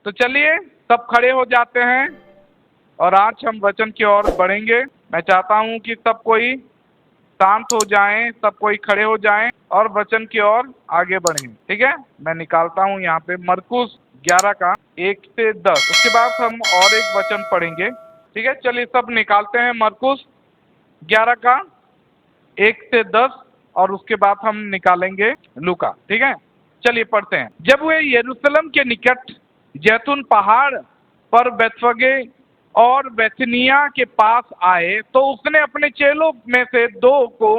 तो चलिए सब खड़े हो जाते हैं और आज हम वचन की ओर बढ़ेंगे। मैं चाहता हूं कि सब कोई शांत हो जाएं, सब कोई खड़े हो जाएं और वचन की ओर आगे बढ़ें। ठीक है, मैं निकालता हूं यहाँ पे मरकुस 11 का 1 से 10। उसके बाद हम और एक वचन पढ़ेंगे। ठीक है, चलिए सब निकालते हैं मरकुस 11 का 1 से 10 और उसके बाद हम निकालेंगे लूका। ठीक है, चलिए पढ़ते हैं। जब वे यरूशलेम के निकट जैतून पहाड़ पर बेतफगे और बेथनिया के पास आए तो उसने अपने चेलों में से 2 को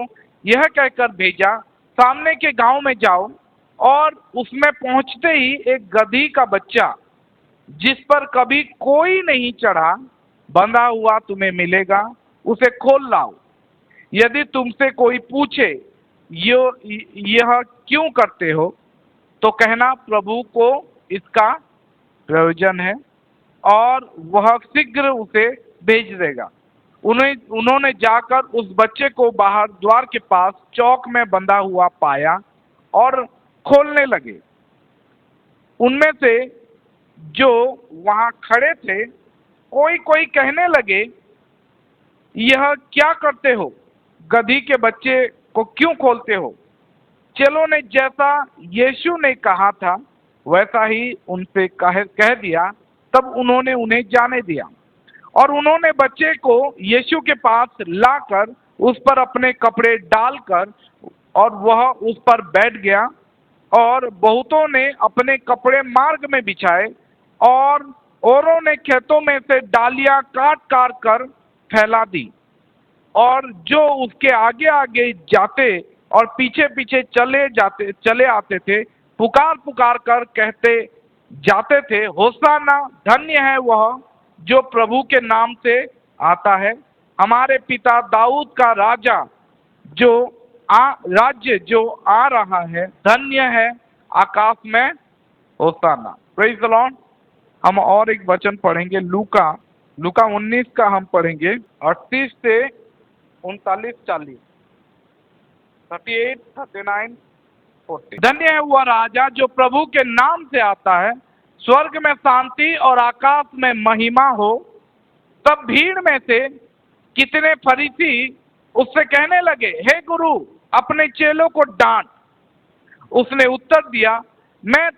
यह कहकर भेजा, सामने के गांव में जाओ और उसमें पहुंचते ही एक गधी का बच्चा जिस पर कभी कोई नहीं चढ़ा बंधा हुआ तुम्हें मिलेगा, उसे खोल लाओ। यदि तुमसे कोई पूछे यह क्यों करते हो तो कहना प्रभु को इसका प्रयोजन है और वह शीघ्र उसे भेज देगा। उन्होंने जाकर उस बच्चे को बाहर द्वार के पास चौक में बंधा हुआ पाया और खोलने लगे। उनमें से जो वहां खड़े थे कोई कोई कहने लगे, यह क्या करते हो, गधी के बच्चे को क्यों खोलते हो? चेलों ने जैसा यीशु ने कहा था वैसा ही उनसे कह दिया। तब उन्होंने उन्हें जाने दिया और उन्होंने बच्चे को यीशु के पास लाकर उस पर अपने कपड़े डालकर और वह उस पर बैठ गया। और बहुतों ने अपने कपड़े मार्ग में बिछाए और औरों ने खेतों में से डालियां काट काट कर फैला दी। और जो उसके आगे आगे जाते और पीछे पीछे चले आते थे, पुकार पुकार कर कहते जाते थे, होशाना, धन्य है वह जो प्रभु के नाम से आता है, हमारे पिता दाऊद का राज्य जो आ रहा है, धन्य है आकाश में होशाना। Praise the Lord. हम और एक वचन पढ़ेंगे लूका 19 का हम पढ़ेंगे 38 से 39 40 38 39 40। धन्य है वह राजा जो प्रभु के नाम से आता है, स्वर्ग में शांति और आकाश में महिमा हो। तब भीड़ में से कितने फरीसी उससे कहने लगे, हे गुरु अपने चेलों को डांट। उसने उत्तर दिया, मैं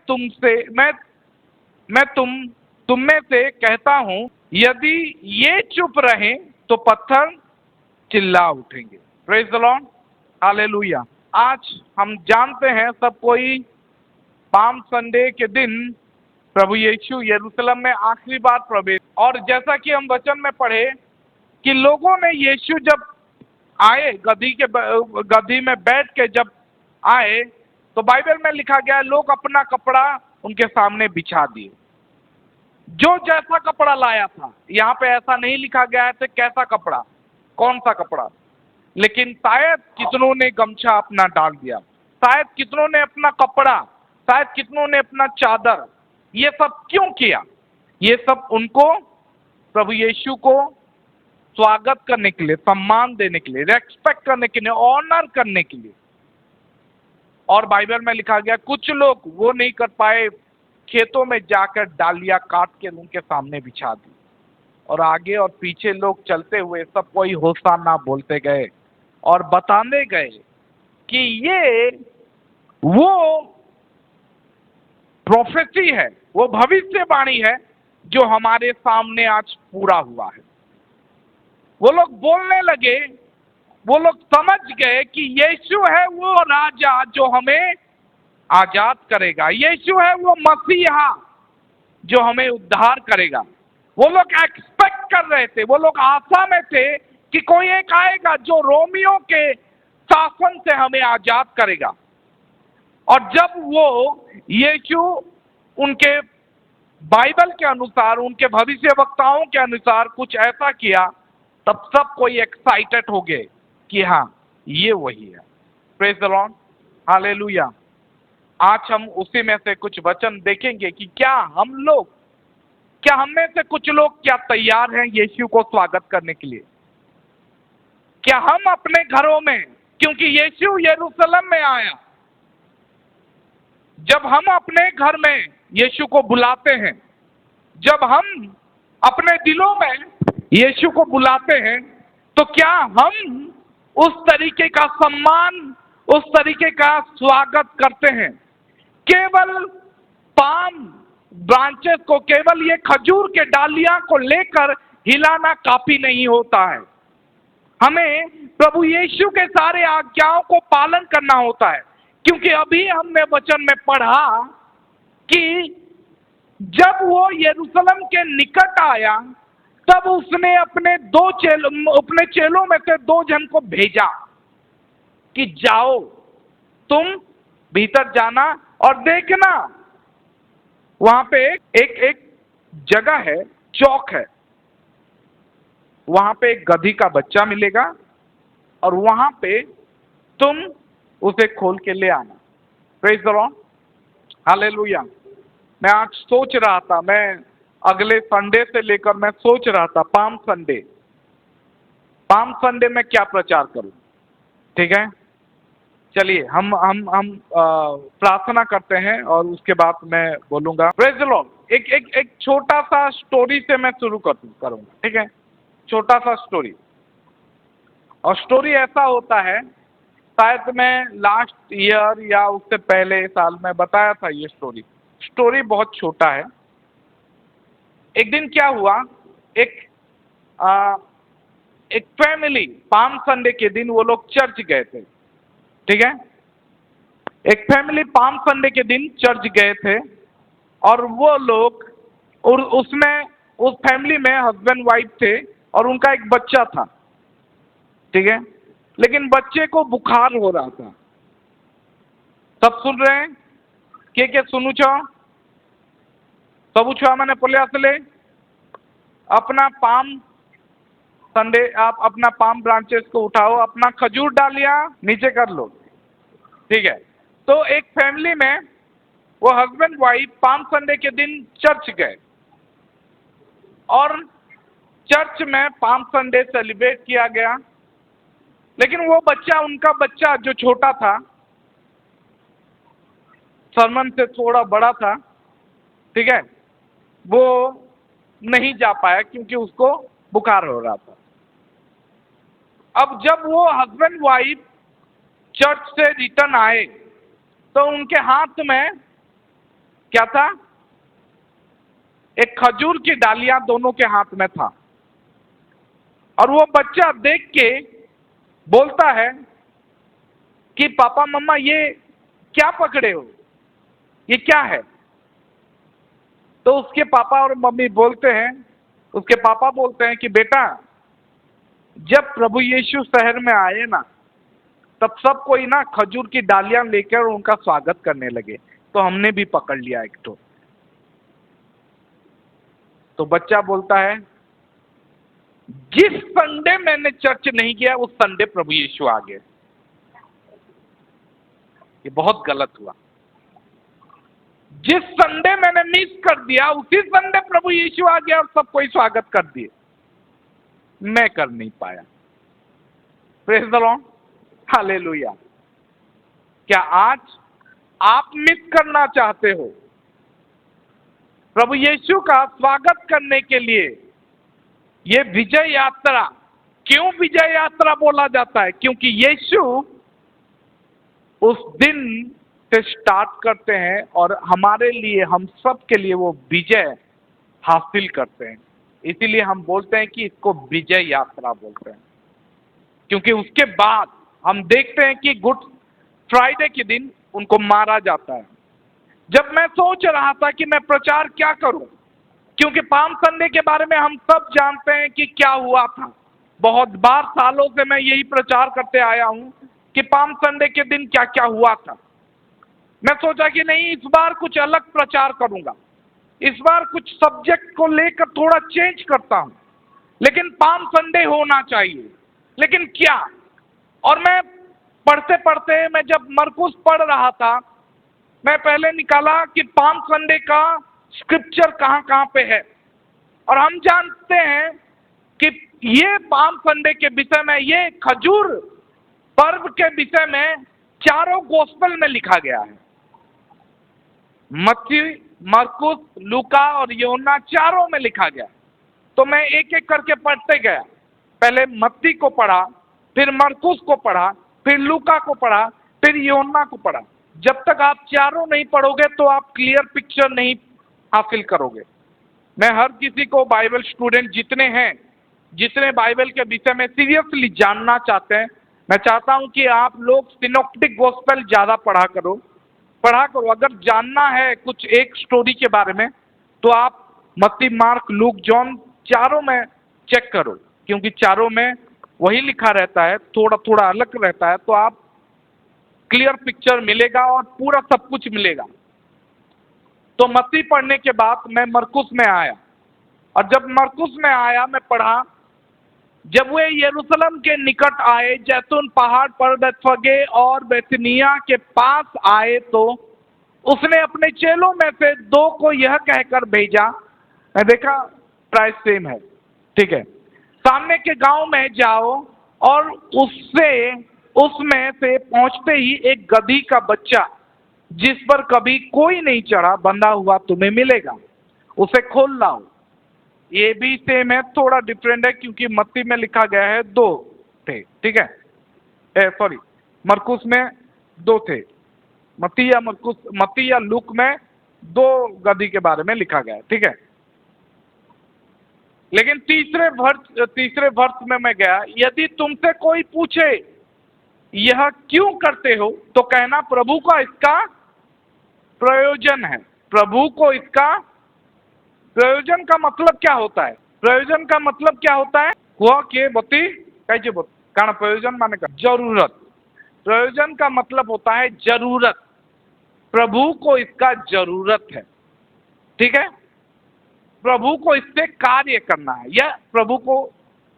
तुम में से कहता हूं, यदि ये चुप रहें तो पत्थर चिल्ला उठेंगे। Praise the lord, hallelujah. आज हम जानते हैं सब कोई, पाम संडे के दिन प्रभु यीशु यरूशलेम में आखिरी बार प्रवेश, और जैसा कि हम वचन में पढ़े कि लोगों ने यीशु जब आए गधी में बैठ के जब आए तो बाइबल में लिखा गया लोग अपना कपड़ा उनके सामने बिछा दिए, जो जैसा कपड़ा लाया था। यहाँ पे ऐसा नहीं लिखा गया है कैसा कपड़ा, कौन सा कपड़ा, लेकिन शायद कितनों ने गमछा अपना डाल दिया, शायद कितनों ने अपना कपड़ा, शायद कितनों ने अपना चादर। ये सब क्यों किया? ये सब उनको प्रभु यीशु को स्वागत करने के लिए, सम्मान देने के लिए, रेस्पेक्ट करने के लिए, ऑनर करने के लिए। और बाइबल में लिखा गया कुछ लोग वो नहीं कर पाए, खेतों में जाकर डालियां काट के उनके सामने बिछा दी और आगे और पीछे लोग चलते हुए सब कोई होशाना बोलते गए और बताने गए कि ये वो प्रोफेसी है, वो भविष्यवाणी है जो हमारे सामने आज पूरा हुआ है। वो लोग बोलने लगे, वो लोग समझ गए कि यीशु है वो राजा जो हमें आजाद करेगा, यीशु है वो मसीहा जो हमें उद्धार करेगा। वो लोग एक्सपेक्ट कर रहे थे, वो लोग आशा में थे कि कोई एक आएगा जो रोमियों के शासन से हमें आजाद करेगा। और जब वो यीशु उनके बाइबल के अनुसार, उनके भविष्यवक्ताओं के अनुसार कुछ ऐसा किया, तब सब कोई एक्साइटेड हो गए कि हाँ ये वही है। Praise the lord, hallelujah. आज हम उसी में से कुछ वचन देखेंगे कि क्या हम में से कुछ लोग क्या तैयार हैं यीशु को स्वागत करने के लिए? क्या हम अपने घरों में, क्योंकि यीशु यरूशलेम में आया, जब हम अपने घर में यीशु को बुलाते हैं जब हम अपने दिलों में यीशु को बुलाते हैं तो क्या हम उस तरीके का सम्मान, उस तरीके का स्वागत करते हैं? केवल पाम ब्रांचेस को, केवल ये खजूर के डालियां को लेकर हिलाना काफी नहीं होता है। हमें प्रभु यीशु के सारे आज्ञाओं को पालन करना होता है, क्योंकि अभी हमने वचन में पढ़ा कि जब वो यरूशलेम के निकट आया तब उसने अपने चेलों में से 2 जन को भेजा कि जाओ, तुम भीतर जाना और देखना, वहां पे एक जगह है, चौक है, वहां पे एक गधी का बच्चा मिलेगा और वहां पे तुम उसे खोल के ले आना। Praise the lord, hallelujah. मैं आज सोच रहा था, मैं अगले संडे से लेकर मैं सोच रहा था पाम संडे में क्या प्रचार करूं। ठीक है, चलिए हम प्रार्थना करते हैं और उसके बाद मैं बोलूंगा। Praise the Lord. एक छोटा सा स्टोरी से मैं शुरू करूंगा। ठीक है, छोटा सा स्टोरी। और स्टोरी ऐसा होता है, शायद मैं लास्ट ईयर या उससे पहले साल में बताया था ये स्टोरी बहुत छोटा है। एक दिन क्या हुआ, एक फैमिली पाम संडे के दिन वो लोग चर्च गए थे। ठीक है, एक फैमिली पाम संडे के दिन चर्च गए थे और वो लोग, और उसमें उस फैमिली में हस्बैंड वाइफ थे और उनका एक बच्चा था। ठीक है, लेकिन बच्चे को बुखार हो रहा था। सब सुन रहे हैं? के सुनू छो? सबू छुआ मैंने बोलिया असले अपना पाम संडे, आप अपना पाम ब्रांचेस को उठाओ, अपना खजूर डालिया नीचे कर लो। ठीक है, तो एक फैमिली में वो हस्बैंड वाइफ पाम संडे के दिन चर्च गए और चर्च में पाम संडे सेलिब्रेट किया गया। लेकिन वो बच्चा, उनका बच्चा जो छोटा था, सरमन से थोड़ा बड़ा था, ठीक है, वो नहीं जा पाया क्योंकि उसको बुखार हो रहा था। अब जब वो हस्बैंड वाइफ चर्च से रिटर्न आए तो उनके हाथ में क्या था? एक खजूर की डालियां दोनों के हाथ में था। और वो बच्चा देख के बोलता है कि पापा मम्मा ये क्या पकड़े हो, ये क्या है? तो उसके पापा और मम्मी बोलते हैं, उसके पापा बोलते हैं कि बेटा, जब प्रभु यीशु शहर में आए ना, तब सब कोई ना खजूर की डालियां लेकर उनका स्वागत करने लगे, तो हमने भी पकड़ लिया एक तो बच्चा बोलता है, जिस संडे मैंने चर्च नहीं किया उस संडे प्रभु यीशु आ गए। ये बहुत गलत हुआ। जिस संडे मैंने मिस कर दिया उसी संडे प्रभु यीशु आ गया और सब कोई स्वागत कर दिए। मैं कर नहीं पाया। Praise the lord, hallelujah. क्या आज आप मिस करना चाहते हो? प्रभु यीशु का स्वागत करने के लिए ये विजय यात्रा, क्यों विजय यात्रा बोला जाता है? क्योंकि यीशु उस दिन से स्टार्ट करते हैं और हमारे लिए, हम सब के लिए वो विजय हासिल करते हैं। इसीलिए हम बोलते हैं कि इसको विजय यात्रा बोलते हैं। क्योंकि उसके बाद हम देखते हैं कि गुड फ्राइडे के दिन उनको मारा जाता है। जब मैं सोच रहा था कि मैं प्रचार क्या करूं, क्योंकि पाम संडे के बारे में हम सब जानते हैं कि क्या हुआ था। बहुत बार, सालों से मैं यही प्रचार करते आया हूं कि पाम संडे के दिन क्या क्या हुआ था। मैं सोचा कि नहीं, इस बार कुछ अलग प्रचार करूंगा, इस बार कुछ सब्जेक्ट को लेकर थोड़ा चेंज करता हूं, लेकिन पाम संडे होना चाहिए। लेकिन क्या? और मैं पढ़ते पढ़ते, मैं जब मरकुस पढ़ रहा था, मैं पहले निकाला कि पाम संडे का स्क्रिप्चर कहां कहां पे है। और हम जानते हैं कि ये पाम संडे के विषय में, ये खजूर पर्व के विषय में चारों गोस्पेल में लिखा गया है। मत्ती, मरकुस, लूका और यूहन्ना चारों में लिखा गया। तो मैं एक एक करके पढ़ते गया। पहले मत्ती को पढ़ा, फिर मरकुस को पढ़ा, फिर लूका को पढ़ा, फिर यूहन्ना को पढ़ा। जब तक आप चारों नहीं पढ़ोगे तो आप क्लियर पिक्चर नहीं हासिल करोगे। मैं हर किसी को, बाइबल स्टूडेंट जितने हैं, जितने बाइबल के विषय में सीरियसली जानना चाहते हैं, मैं चाहता हूं कि आप लोग सिनोप्टिक गॉस्पेल ज्यादा पढ़ा करो। अगर जानना है कुछ एक स्टोरी के बारे में तो आप मत्ती, मार्क, लूक, जॉन चारों में चेक करो, क्योंकि चारों में वही लिखा रहता है, थोड़ा थोड़ा अलग रहता है, तो आप क्लियर पिक्चर मिलेगा और पूरा सब कुछ मिलेगा। तो मत्ती पढ़ने के बाद मैं मरकुस में आया, और जब मरकुस में आया मैं पढ़ा, जब वे यरूशलेम के निकट आए, जैतून पहाड़ पर बेतफगे और बेतनिया के पास आए, तो उसने अपने चेलों में से 2 को यह कहकर भेजा। मैं देखा प्राइस सेम है, ठीक है। सामने के गांव में जाओ और उसमें से पहुंचते ही एक गधी का बच्चा जिस पर कभी कोई नहीं चढ़ा बंधा हुआ तुम्हें मिलेगा, उसे खोल लाओ। ये भी सेम है, थोड़ा डिफरेंट है क्योंकि मत्ती में लिखा गया है 2 थे, ठीक है। सॉरी, मरकुस में 2 थे। मत्ती या लूक में 2 गधी के बारे में लिखा गया है, ठीक है। लेकिन तीसरे वर्ष में मैं गया, यदि तुमसे कोई पूछे यह क्यों करते हो तो कहना प्रभु का इसका प्रयोजन है। प्रभु को इसका प्रयोजन का मतलब क्या होता है? प्रयोजन का मतलब क्या होता है? हुआ के बती कैसे बोल कारण प्रयोजन माने का जरूरत। प्रयोजन का मतलब होता है जरूरत। प्रभु को इसका जरूरत है, ठीक है। प्रभु को इससे कार्य करना है, यह प्रभु को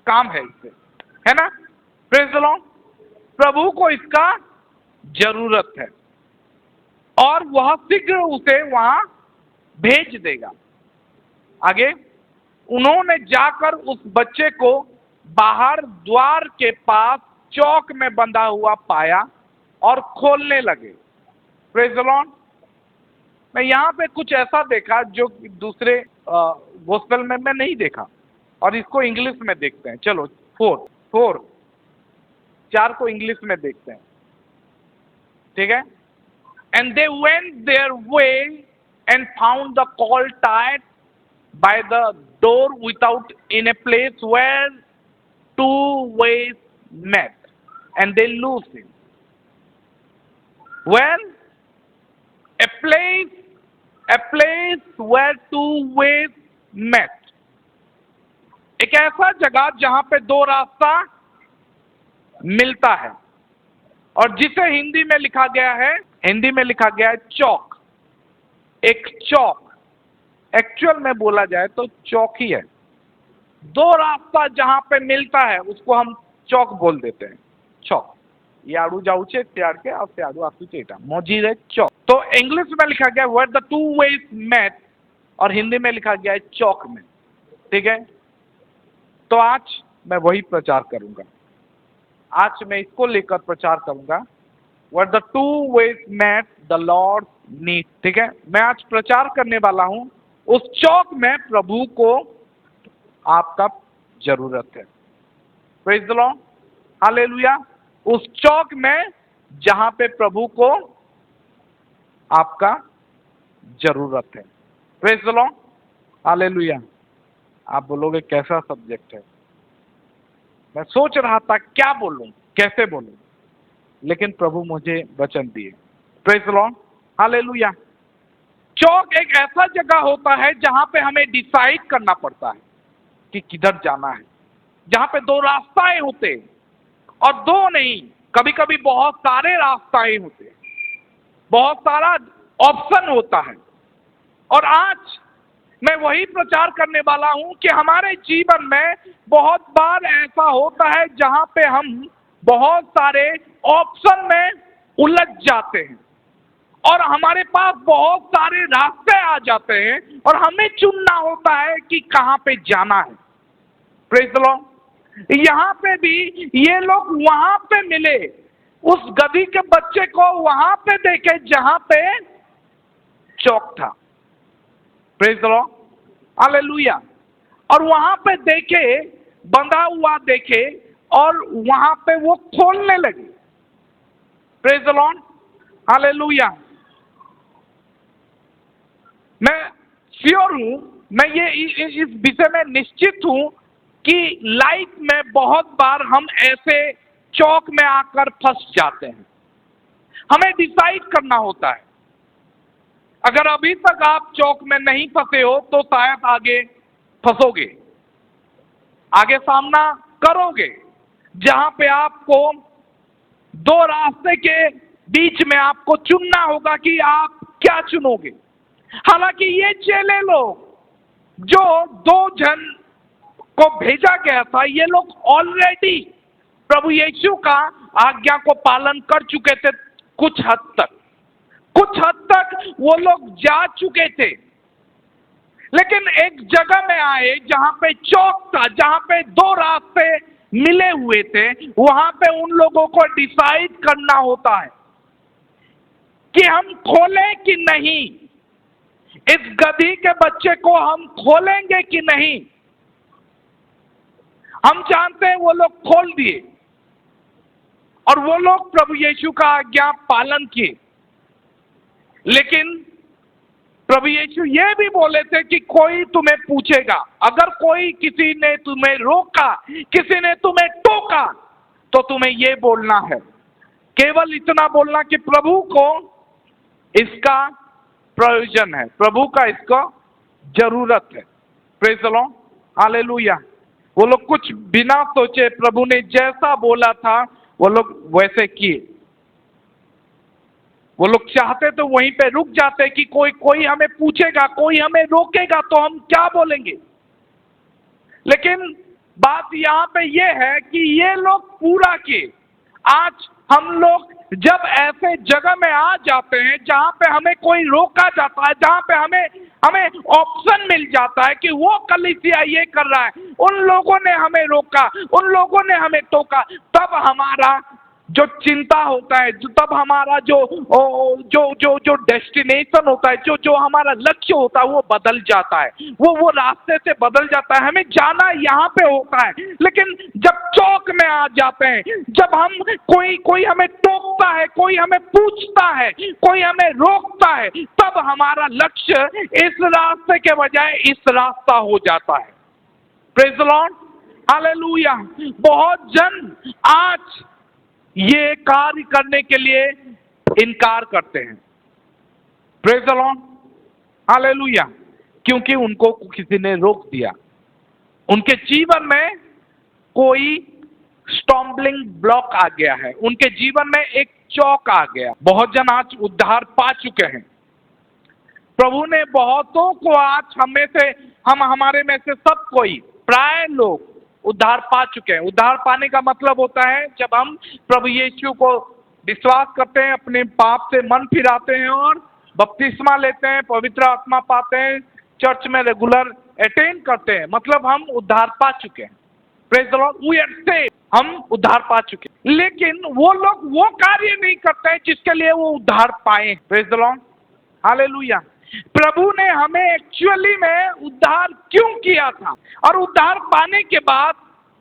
काम है इससे, है ना। Praise the Lord. प्रभु को इसका जरूरत है और वह शीघ्र उसे वहां भेज देगा। आगे, उन्होंने जाकर उस बच्चे को बाहर द्वार के पास चौक में बंधा हुआ पाया और खोलने लगे। Praise the Lord. मैं यहाँ पे कुछ ऐसा देखा जो दूसरे गॉस्पेल में मैं नहीं देखा, और इसको इंग्लिश में देखते हैं। चलो 4 को इंग्लिश में देखते हैं, ठीक है। And they went their way and found the colt tied by the door without in a place where 2 ways met, and they loosed him. Well, a place where 2 ways met. एक ऐसा जगह जहां पे 2 रास्ता मिलता है, और जिसे हिंदी में लिखा गया है चौक। एक चौक, एक्चुअल में बोला जाए तो चौक ही है। 2 रास्ता जहां पे मिलता है उसको हम चौक बोल देते हैं। चौक याड़ू जाऊ छे त्यार के और त्याड़ू आसू चेटा मौजी रे चौक। तो इंग्लिश में लिखा गया वेयर द 2 ways met, और हिंदी में लिखा गया है चौक में, ठीक है। तो आज मैं वही प्रचार करूंगा, आज मैं इसको लेकर प्रचार करूंगा, where the 2 ways met the Lord need, ठीक है। मैं आज प्रचार करने वाला हूं उस चौक में प्रभु को आपका जरूरत है। Praise the lord, hallelujah. उस चौक में जहां पे प्रभु को आपका जरूरत है। Praise the lord, hallelujah. आप बोलोगे कैसा सब्जेक्ट है? मैं सोच रहा था क्या बोलूं, कैसे बोलूं, लेकिन प्रभु मुझे वचन दिए। Praise the lord, hallelujah. चौक एक ऐसा जगह होता है जहां पे हमें डिसाइड करना पड़ता है कि किधर जाना है, जहां पे 2 रास्ताएं होते, और 2 नहीं, कभी कभी बहुत सारे रास्ताएं होते, बहुत सारा ऑप्शन होता है। और आज मैं वही प्रचार करने वाला हूं कि हमारे जीवन में बहुत बार ऐसा होता है जहां पे हम बहुत सारे ऑप्शन में उलझ जाते हैं, और हमारे पास बहुत सारे रास्ते आ जाते हैं, और हमें चुनना होता है कि कहां पे जाना है। Praise the Lord. यहां पे भी ये लोग वहां पे मिले, उस गधी के बच्चे को वहां पे देखे जहां पे चौक था। Praise the lord, hallelujah. और वहां पे देखे, बंधा हुआ देखे और वहां पे वो खोलने लगे। Praise the lord, hallelujah. मैं श्योर हूं, मैं ये इस विषय में निश्चित हूं कि लाइफ में बहुत बार हम ऐसे चौक में आकर फंस जाते हैं। हमें डिसाइड करना होता है। अगर अभी तक आप चौक में नहीं फंसे हो तो शायद आगे फंसोगे, आगे सामना करोगे, जहां पे आपको दो रास्ते के बीच में आपको चुनना होगा कि आप क्या चुनोगे। हालांकि ये चेले लोग जो 2 जन को भेजा गया था, ये लोग ऑलरेडी प्रभु यीशु का आज्ञा को पालन कर चुके थे। कुछ हद तक वो लोग जा चुके थे, लेकिन एक जगह में आए जहां पे चौक था, जहां पे 2 रास्ते मिले हुए थे। वहां पे उन लोगों को डिसाइड करना होता है कि हम खोलें कि नहीं, इस गधी के बच्चे को हम खोलेंगे कि नहीं। हम जानते हैं वो लोग खोल दिए और वो लोग प्रभु यीशु का आज्ञा पालन किए। लेकिन प्रभु यीशु ये भी बोले थे कि कोई तुम्हें पूछेगा, अगर कोई किसी ने तुम्हें रोका, किसी ने तुम्हें टोका, तो तुम्हें ये बोलना है, केवल इतना बोलना कि प्रभु को इसका प्रयोजन है, प्रभु का इसको जरूरत है। Praise the lord, hallelujah. वो लोग कुछ बिना सोचे प्रभु ने जैसा बोला था वो लोग वैसे किए। वो लोग चाहते तो वहीं पे रुक जाते कि कोई हमें पूछेगा, कोई हमें रोकेगा तो हम क्या बोलेंगे। लेकिन बात यहाँ पे ये है कि ये लोग पूरा किए। आज हम लोग जब ऐसे जगह में आ जाते हैं जहाँ पे हमें कोई रोका जाता है, जहाँ पे हमें ऑप्शन मिल जाता है कि वो कलीसिया ये कर रहा है, उन लोगों ने हमें रोका, उन लोगों ने हमें टोका, तब हमारा जो चिंता होता है, तब हमारा जो डेस्टिनेशन होता है, जो हमारा लक्ष्य होता है वो बदल जाता है, वो रास्ते से बदल जाता है। हमें जाना यहाँ पे होता है, लेकिन जब चौक में आ जाते हैं, जब हम कोई हमें टोकता है, कोई हमें पूछता है, कोई हमें रोकता है, तब हमारा लक्ष्य इस रास्ते के बजाय इस रास्ता हो जाता है। Praise the lord, hallelujah. बहुत जन आज ये कार्य करने के लिए इनकार करते हैं। Praise the lord, hallelujah. क्योंकि उनको किसी ने रोक दिया, उनके जीवन में कोई स्टम्बलिंग ब्लॉक आ गया है, उनके जीवन में एक चौक आ गया। बहुत जन आज उद्धार पा चुके हैं। प्रभु ने बहुतों को आज हमारे में से सब कोई, प्राय लोग उद्धार पा चुके हैं। उद्धार पाने का मतलब होता है जब हम प्रभु यीशु को विश्वास करते हैं, अपने पाप से मन फिराते हैं और बपतिस्मा लेते हैं, पवित्र आत्मा पाते हैं, चर्च में रेगुलर अटेंड करते हैं, मतलब हम उद्धार पा चुके हैं। Praise the Lord, we are saved, हम उद्धार पा चुके हैं। लेकिन वो लोग वो कार्य नहीं करते हैं जिसके लिए वो उद्धार पाए। Praise the lord, hallelujah. प्रभु ने हमें एक्चुअली में उद्धार क्यों किया था, और उद्धार पाने के बाद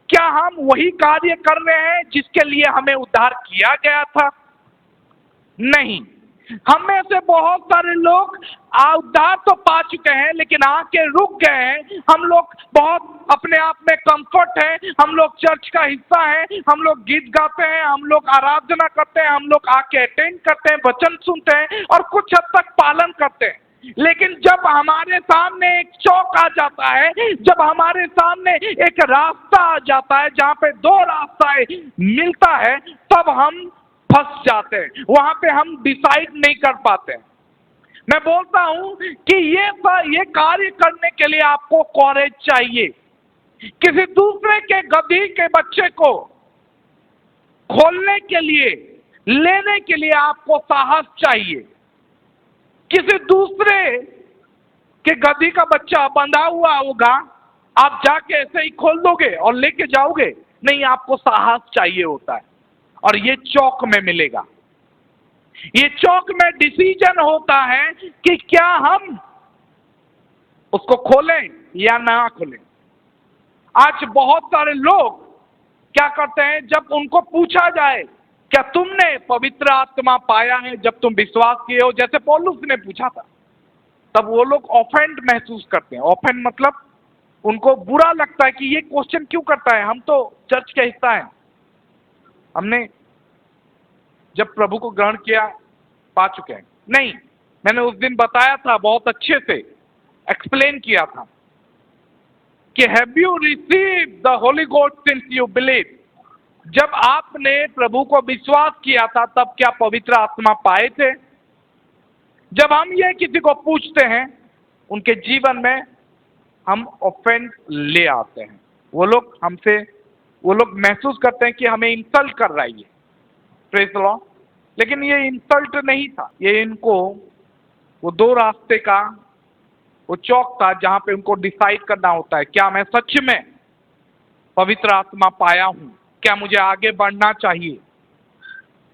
क्या हम वही कार्य कर रहे हैं जिसके लिए हमें उद्धार किया गया था? नहीं। हम में से बहुत सारे लोग उद्धार तो पा चुके हैं लेकिन आके रुक गए हैं। हम लोग बहुत अपने आप में कंफर्ट है, हम लोग चर्च का हिस्सा है, हम लोग गीत गाते हैं, हम लोग आराधना करते हैं, हम लोग आके अटेंड करते हैं, वचन सुनते हैं और कुछ हद तक पालन करते हैं। लेकिन जब हमारे सामने एक चौक आ जाता है, जब हमारे सामने एक रास्ता आ जाता है जहाँ पे 2 रास्ता मिलता है, तब हम फंस जाते हैं, वहां पे हम डिसाइड नहीं कर पाते। मैं बोलता हूं कि ये कार्य करने के लिए आपको कॉरेज चाहिए। किसी दूसरे के गधी के बच्चे को खोलने के लिए, लेने के लिए आपको साहस चाहिए। किसी दूसरे के गधी का बच्चा बंधा हुआ होगा, आप जाके ऐसे ही खोल दोगे और लेके जाओगे? नहीं, आपको साहस चाहिए होता है, और ये चौक में मिलेगा। ये चौक में डिसीजन होता है कि क्या हम उसको खोलें या ना खोलें। आज बहुत सारे लोग क्या करते हैं, जब उनको पूछा जाए क्या तुमने पवित्र आत्मा पाया है जब तुम विश्वास किए हो, जैसे पौलुस ने पूछा था, तब वो लोग ऑफेंड महसूस करते हैं। ऑफेंड मतलब उनको बुरा लगता है कि ये क्वेश्चन क्यों करता है, हम तो चर्च का हिस्सा हैं, हमने जब प्रभु को ग्रहण किया पा चुके हैं। नहीं, मैंने उस दिन बताया था, बहुत अच्छे से एक्सप्लेन किया था कि have you receive the Holi ghost since you believe. जब आपने प्रभु को विश्वास किया था तब क्या पवित्र आत्मा पाए थे? जब हम ये किसी को पूछते हैं, उनके जीवन में हम ऑफेंड ले आते हैं। वो लोग महसूस करते हैं कि हमें इंसल्ट कर रहा है ये, प्रेज द लॉर्ड। लेकिन ये इंसल्ट नहीं था, ये इनको वो दो रास्ते का वो चौक था जहां पे उनको डिसाइड करना होता है, क्या मैं सच में पवित्र आत्मा पाया हूं, क्या मुझे आगे बढ़ना चाहिए।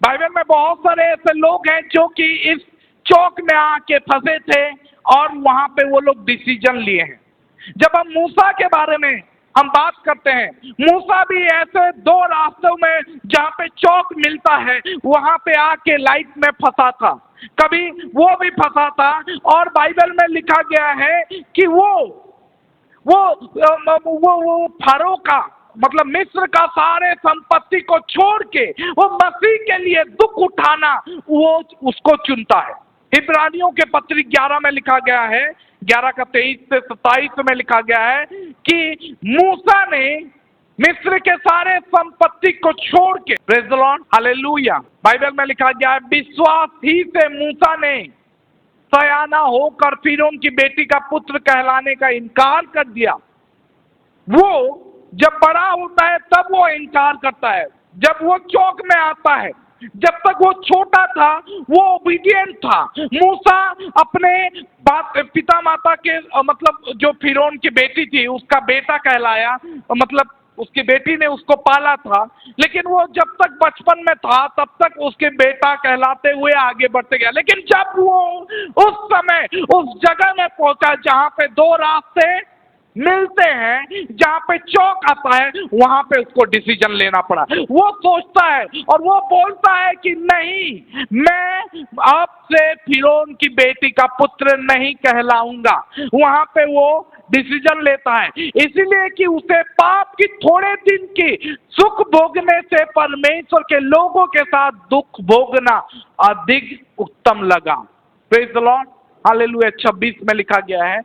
बाइबल में बहुत सारे ऐसे लोग हैं जो कि इस चौक में आके फंसे थे और वहां पे वो लोग डिसीजन लिए हैं। जब हम मूसा के बारे में हम बात करते हैं, मूसा भी ऐसे दो रास्तों में जहां पे चौक मिलता है वहां पे आके लाइफ में फंसा था, कभी वो भी फंसा था। और बाइबल में लिखा गया है कि वो फारो का मतलब मिस्र का सारे संपत्ति को छोड़ के वो मसीह के लिए दुख उठाना वो उसको चुनता है। इब्रानियों के पत्री 11 में लिखा गया है, 11 का 23 से 27 में लिखा गया है कि मूसा ने मिस्र के सारे संपत्ति को छोड़ के, praise the lord, hallelujah, Bible में लिखा गया है विश्वास ही से मूसा ने सयाना होकर फिरौन की बेटी का पुत्र कहलाने का इनकार कर दिया। वो जब बड़ा होता है तब वो इनकार करता है, जब वो चौक में आता है। जब तक वो छोटा था वो ओबीडिएंट था। मूसा अपने पिता माता के मतलब जो फिरौन की बेटी थी उसका बेटा कहलाया, मतलब उसकी बेटी ने उसको पाला था। लेकिन वो जब तक बचपन में था तब तक उसके बेटा कहलाते हुए आगे बढ़ते गया। लेकिन जब वो उस समय उस जगह में पहुंचा जहां पे दो रास्ते मिलते हैं, जहां पे चौक आता है, वहां पे उसको डिसीजन लेना पड़ा। वो सोचता है और वो बोलता है कि नहीं, मैं आपसे फिरौन की बेटी का पुत्र नहीं कहलाऊंगा। वहां पे वो डिसीजन लेता है, इसीलिए कि उसे पाप की थोड़े दिन की सुख भोगने से परमेश्वर के लोगों के साथ दुख भोगना अधिक उत्तम लगा। Praise the lord, hallelujah. 26 में लिखा गया है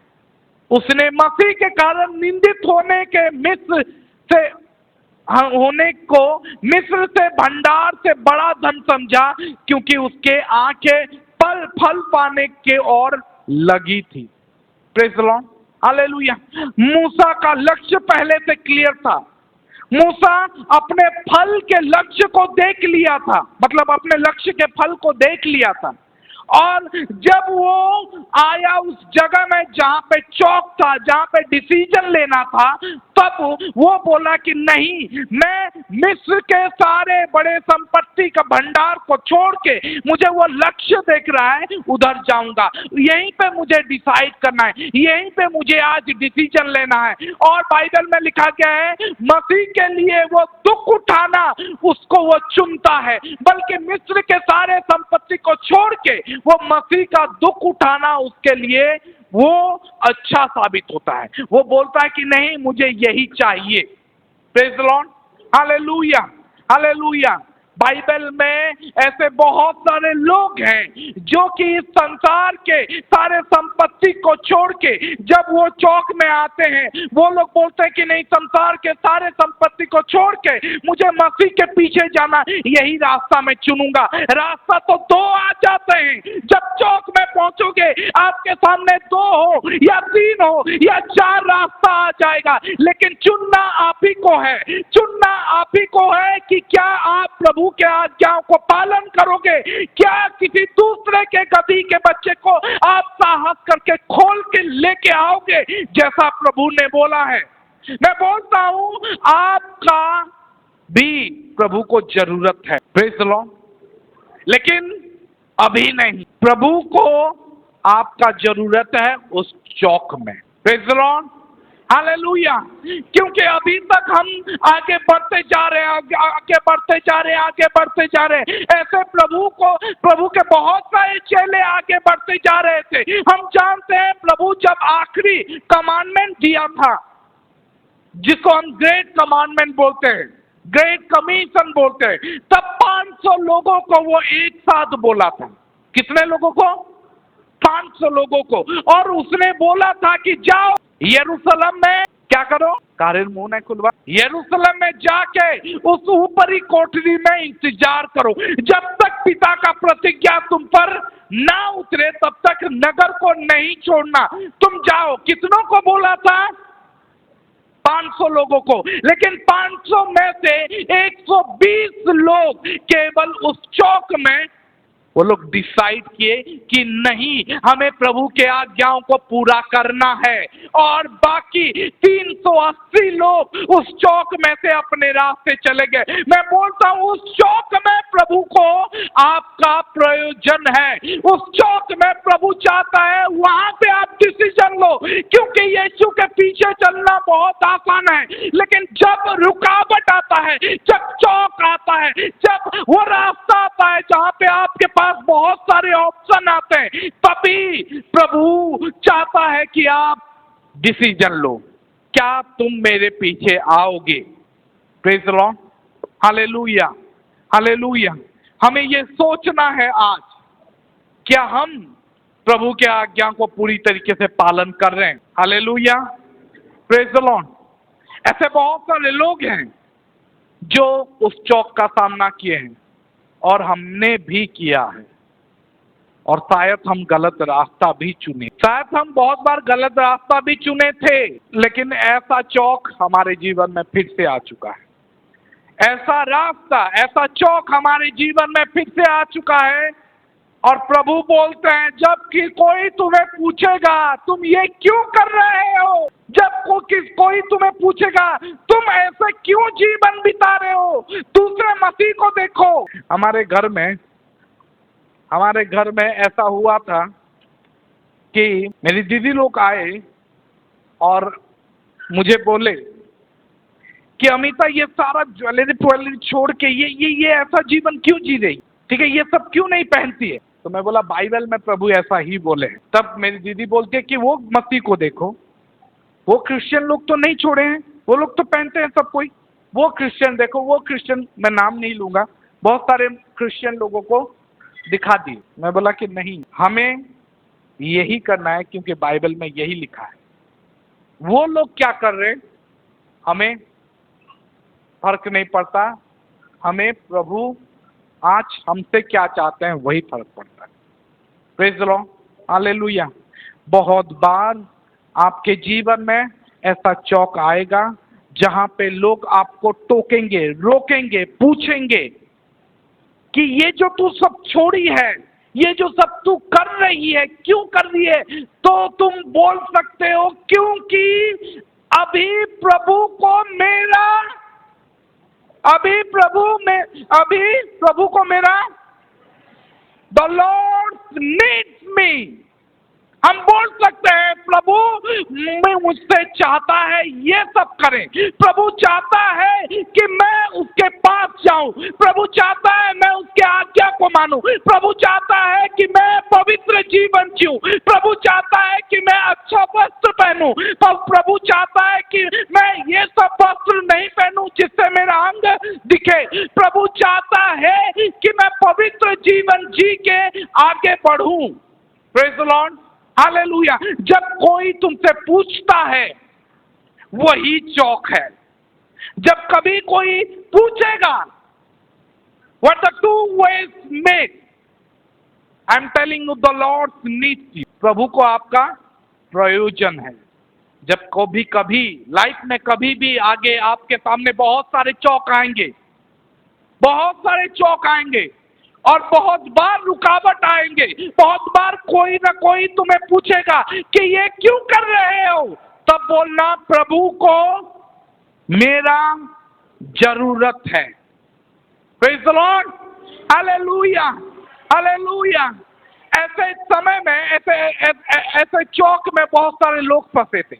उसने मसीह के कारण निंदित होने के मिस्र से भंडार से बड़ा धन समझा, क्योंकि उसके आंखें फल पाने के ओर लगी थी। Praise the lord, hallelujah. मूसा का लक्ष्य पहले से क्लियर था। मूसा अपने फल के लक्ष्य को देख लिया था, मतलब अपने लक्ष्य के फल को देख लिया था। और जब वो आया उस जगह में जहां पे चौक था, जहां पे डिसीजन लेना था, तब वो बोला कि नहीं, मैं मिस्र के सारे बड़े संपत्ति का भंडार को छोड़ के मुझे वो लक्ष्य देख रहा है उधर जाऊंगा। यहीं पे मुझे डिसाइड करना है, यहीं पे मुझे आज डिसीजन लेना है। और बाइबल में लिखा गया है मसीह के लिए वो दुख उठाना उसको वो चुनता है, बल्कि मिस्र के सारे संपत्ति को छोड़ के वो मसीह का दुख उठाना उसके लिए वो अच्छा साबित होता है। वो बोलता है कि नहीं, मुझे यही चाहिए। Praise the lord, hallelujah, hallelujah. Bible में ऐसे बहुत सारे लोग हैं जो कि इस संसार के सारे संपत्ति को छोड़ के जब वो चौक में आते हैं, वो लोग बोलते हैं कि नहीं, संसार के सारे संपत्ति को छोड़ के मुझे मसीह के पीछे जाना, यही रास्ता मैं चुनूंगा। रास्ता तो दो आ जाते हैं, जब चौक में पहुंचोगे आपके सामने 2 हो या 3 हो या 4 रास्ता आ जाएगा, लेकिन चुनना आप ही को है। चुनना आप ही को है कि क्या आप प्रभु के आज्ञाओं को पालन करोगे, क्या किसी दूसरे के गधी के बच्चे को आप साहस करके खोल के लेके आओगे जैसा प्रभु ने बोला है। मैं बोलता हूं आपका भी प्रभु को जरूरत है, प्रेज द लॉर्ड, लेकिन अभी नहीं। प्रभु को आपका जरूरत है उस चौक में। Praise the lord, hallelujah. क्योंकि अभी तक हम आगे बढ़ते जा रहे हैं, आगे बढ़ते जा रहे हैं, आगे बढ़ते जा रहे हैं। ऐसे प्रभु के बहुत सारे चेले आगे बढ़ते जा रहे थे। हम जानते हैं प्रभु जब आखिरी कमांडमेंट दिया था, जिसको हम ग्रेट कमांडमेंट बोलते हैं, ग्रेट कमीशन बोलते हैं, तब 500 लोगों को वो एक साथ बोला था। कितने लोगों को? 500 लोगों को। और उसने बोला था कि जाओ यरूशलेम में क्या करो? कारिर मुंह नहीं खुलवा। यरूशलेम में जाके उस ऊपरी कोठरी में इंतजार करो, जब तक पिता का प्रतिज्ञा तुम पर ना उतरे तब तक नगर को नहीं छोड़ना। तुम जाओ। कितनों को बोला था? 500 लोगों को। लेकिन 500 में से 120 लोग केवल उस चौक में वो लोग डिसाइड किए कि नहीं, हमें प्रभु के आज्ञाओं को पूरा करना है। और बाकी 380 लोग उस चौक में से अपने रास्ते चले गए। मैं बोलता हूं उस चौक में प्रभु को आपका प्रयोजन है। उस चौक में प्रभु चाहता है वहां पे आप डिसीजन लो, क्योंकि यीशु के पीछे चलना बहुत आसान है, लेकिन जब रुकावट आता है, जब चौक आता है, जब वो रास्ता आता है जहां पे आपके पास बहुत सारे ऑप्शन आते हैं, तभी प्रभु चाहता है कि आप डिसीजन लो। क्या तुम मेरे पीछे आओगे? Praise the lord, hallelujah, hallelujah. हमें ये सोचना है आज, क्या हम प्रभु के आज्ञा को पूरी तरीके से पालन कर रहे हैं? Hallelujah, praise the Lord. ऐसे बहुत सारे लोग हैं जो उस चौक का सामना किए हैं, और हमने भी किया है, और शायद हम गलत रास्ता भी चुने, शायद हम बहुत बार गलत रास्ता भी चुने थे, लेकिन ऐसा चौक हमारे जीवन में फिर से आ चुका है। ऐसा रास्ता, ऐसा चौक हमारे जीवन में फिर से आ चुका है। और प्रभु बोलते हैं, जब कि कोई तुम्हें पूछेगा तुम ये क्यों कर रहे हो, जब कोई तुम्हें पूछेगा तुम ऐसे क्यों जीवन बिता रहे हो, दूसरे मसीह को देखो। हमारे घर में ऐसा हुआ था कि मेरी दीदी लोग आए और मुझे बोले कि अमिता ये सारा ज्वेलरी छोड़ के ये ऐसा जीवन क्यों जी रही, ठीक है, ये सब क्यों नहीं पहनती है? तो मैं बोला बाइबल में प्रभु ऐसा ही बोले हैं। तब मेरी दीदी बोलती है कि वो मसीह को देखो, वो क्रिश्चियन लोग तो नहीं छोड़े हैं, वो लोग तो पहनते हैं सब कोई। वो क्रिश्चियन देखो, वो क्रिश्चियन, मैं नाम नहीं लूंगा, बहुत सारे क्रिश्चियन लोगों को दिखा दी। मैं बोला कि नहीं, हमें यही करना है क्योंकि बाइबल में यही लिखा है। वो लोग क्या कर रहे हमें फर्क नहीं पड़ता, हमें प्रभु आज हमसे क्या चाहते हैं वही फर्क पड़ता है। Praise the lord, hallelujah. बहुत बार आपके जीवन में ऐसा चौक आएगा जहां पे लोग आपको टोकेंगे, रोकेंगे, पूछेंगे कि ये जो तू सब छोड़ी है, ये जो सब तू कर रही है, क्यों कर रही है? तो तुम बोल सकते हो क्योंकि अभी प्रभु को मेरा द लॉर्ड नीड्स मी। हम बोल सकते हैं प्रभु मैं मुझसे चाहता है ये सब करें, प्रभु चाहता है कि मैं उसके पास जाऊं, प्रभु चाहता है मैं उसके आज्ञा को मानूं, प्रभु चाहता है कि मैं पवित्र जीवन जीऊं, प्रभु चाहता है कि मैं अच्छा वस्त्र पहनूं, प्रभु चाहता है कि मैं ये सब वस्त्र नहीं पहनूं जिससे मेरा अंग दिखे, प्रभु चाहता है कि मैं पवित्र जीवन जी के आगे बढ़ूं। Praise the lord, hallelujah. जब कोई तुमसे पूछता है वही चौक है। जब कभी कोई पूछेगा what the two ways make, I am telling you the lord needs you. प्रभु को आपका प्रयोजन है। जब कभी लाइफ में कभी भी आगे आपके सामने बहुत सारे चौक आएंगे, बहुत सारे चौक आएंगे, और बहुत बार रुकावट आएंगे, बहुत बार कोई ना कोई तुम्हें पूछेगा कि ये क्यों कर रहे हो, तब बोलना प्रभु को मेरा जरूरत है। Praise the lord, hallelujah, hallelujah. ऐसे समय में, ऐसे चौक में बहुत सारे लोग फंसे थे।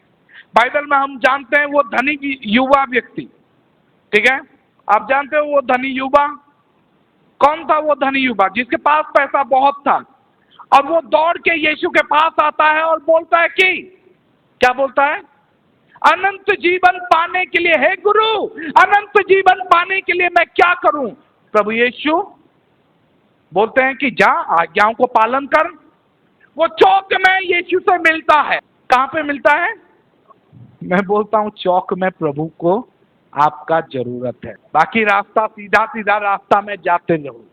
बाइबल में हम जानते हैं वो धनी युवा व्यक्ति, ठीक है, आप जानते हो वो धनी युवा कौन था? वो धनी युवा जिसके पास पैसा बहुत था, और वो दौड़ के यीशु के पास आता है और बोलता है कि क्या बोलता है? अनंत जीवन पाने के लिए, हे गुरु, अनंत जीवन पाने के लिए मैं क्या करूं? प्रभु यीशु बोलते हैं कि जा, आज्ञाओं को पालन कर। वो चौक में यीशु से मिलता है। कहां पे मिलता है? मैं बोलता हूं चौक में प्रभु को आपका जरूरत है। बाकी रास्ता सीधा सीधा रास्ता में जाते रहो,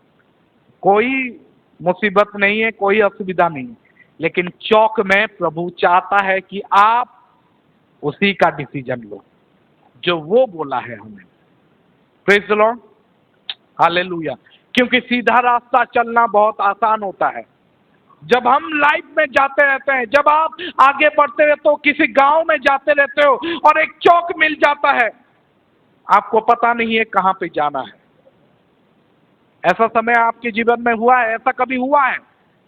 कोई मुसीबत नहीं है, कोई असुविधा नहीं है, लेकिन चौक में प्रभु चाहता है कि आप उसी का डिसीजन लो जो वो बोला है हमें। Praise the lord, hallelujah. क्योंकि सीधा रास्ता चलना बहुत आसान होता है। जब हम लाइफ में जाते रहते हैं, जब आप आगे बढ़ते रहते हो, किसी गांव में जाते रहते हो और एक चौक मिल जाता है, आपको पता नहीं है कहां पे जाना है। ऐसा समय आपके जीवन में हुआ है? ऐसा कभी हुआ है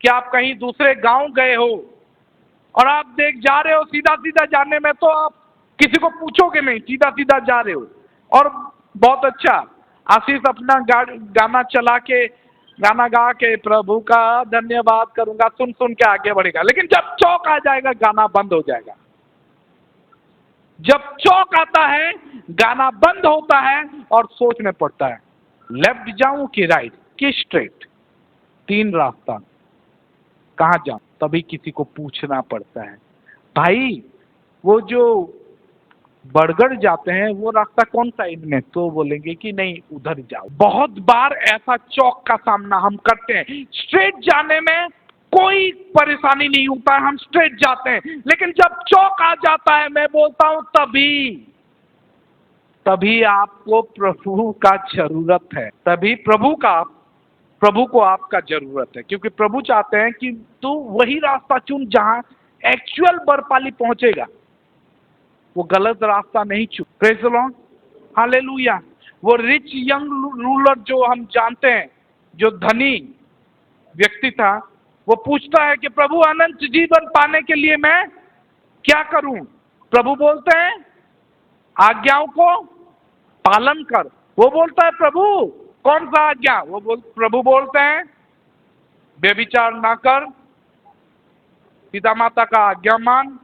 कि आप कहीं दूसरे गांव गए हो और आप देख जा रहे हो, सीधा सीधा जाने में तो आप किसी को पूछोगे नहीं, सीधा सीधा जा रहे हो और बहुत अच्छा आशीष अपना गाना चला के, गाना गा के प्रभु का धन्यवाद करूंगा सुन सुन के आगे बढ़ेगा, लेकिन जब चौक आ जाएगा गाना बंद हो जाएगा। जब चौक आता है गाना बंद होता है और सोचने पड़ता है, लेफ्ट जाऊं कि राइट कि स्ट्रेट, तीन रास्ता, कहां जाऊं? तभी किसी को पूछना पड़ता है, भाई वो जो बड़गड़ जाते हैं वो रास्ता कौन सा इनमें? तो बोलेंगे कि नहीं उधर जाओ। बहुत बार ऐसा चौक का सामना हम करते हैं। स्ट्रेट जाने में कोई परेशानी नहीं होता है, हम स्ट्रेट जाते हैं, लेकिन जब चौक आ जाता है, मैं बोलता हूं तभी आपको प्रभु का जरूरत है, तभी प्रभु को आपका जरूरत है। क्योंकि प्रभु चाहते हैं कि तू वही रास्ता चुन जहां एक्चुअल बरपाली पहुंचेगा, वो गलत रास्ता नहीं चुन। Praise the lord, hallelujah. वो रिच यंग रूलर जो हम जानते हैं, जो धनी व्यक्ति था, वो पूछता है कि प्रभु अनंत जीवन पाने के लिए मैं क्या करूं? प्रभु बोलते हैं आज्ञाओं को पालन कर। वो बोलता है प्रभु कौन सा आज्ञा? प्रभु बोलते हैं व्यभिचार ना कर, पिता माता का आज्ञा मान,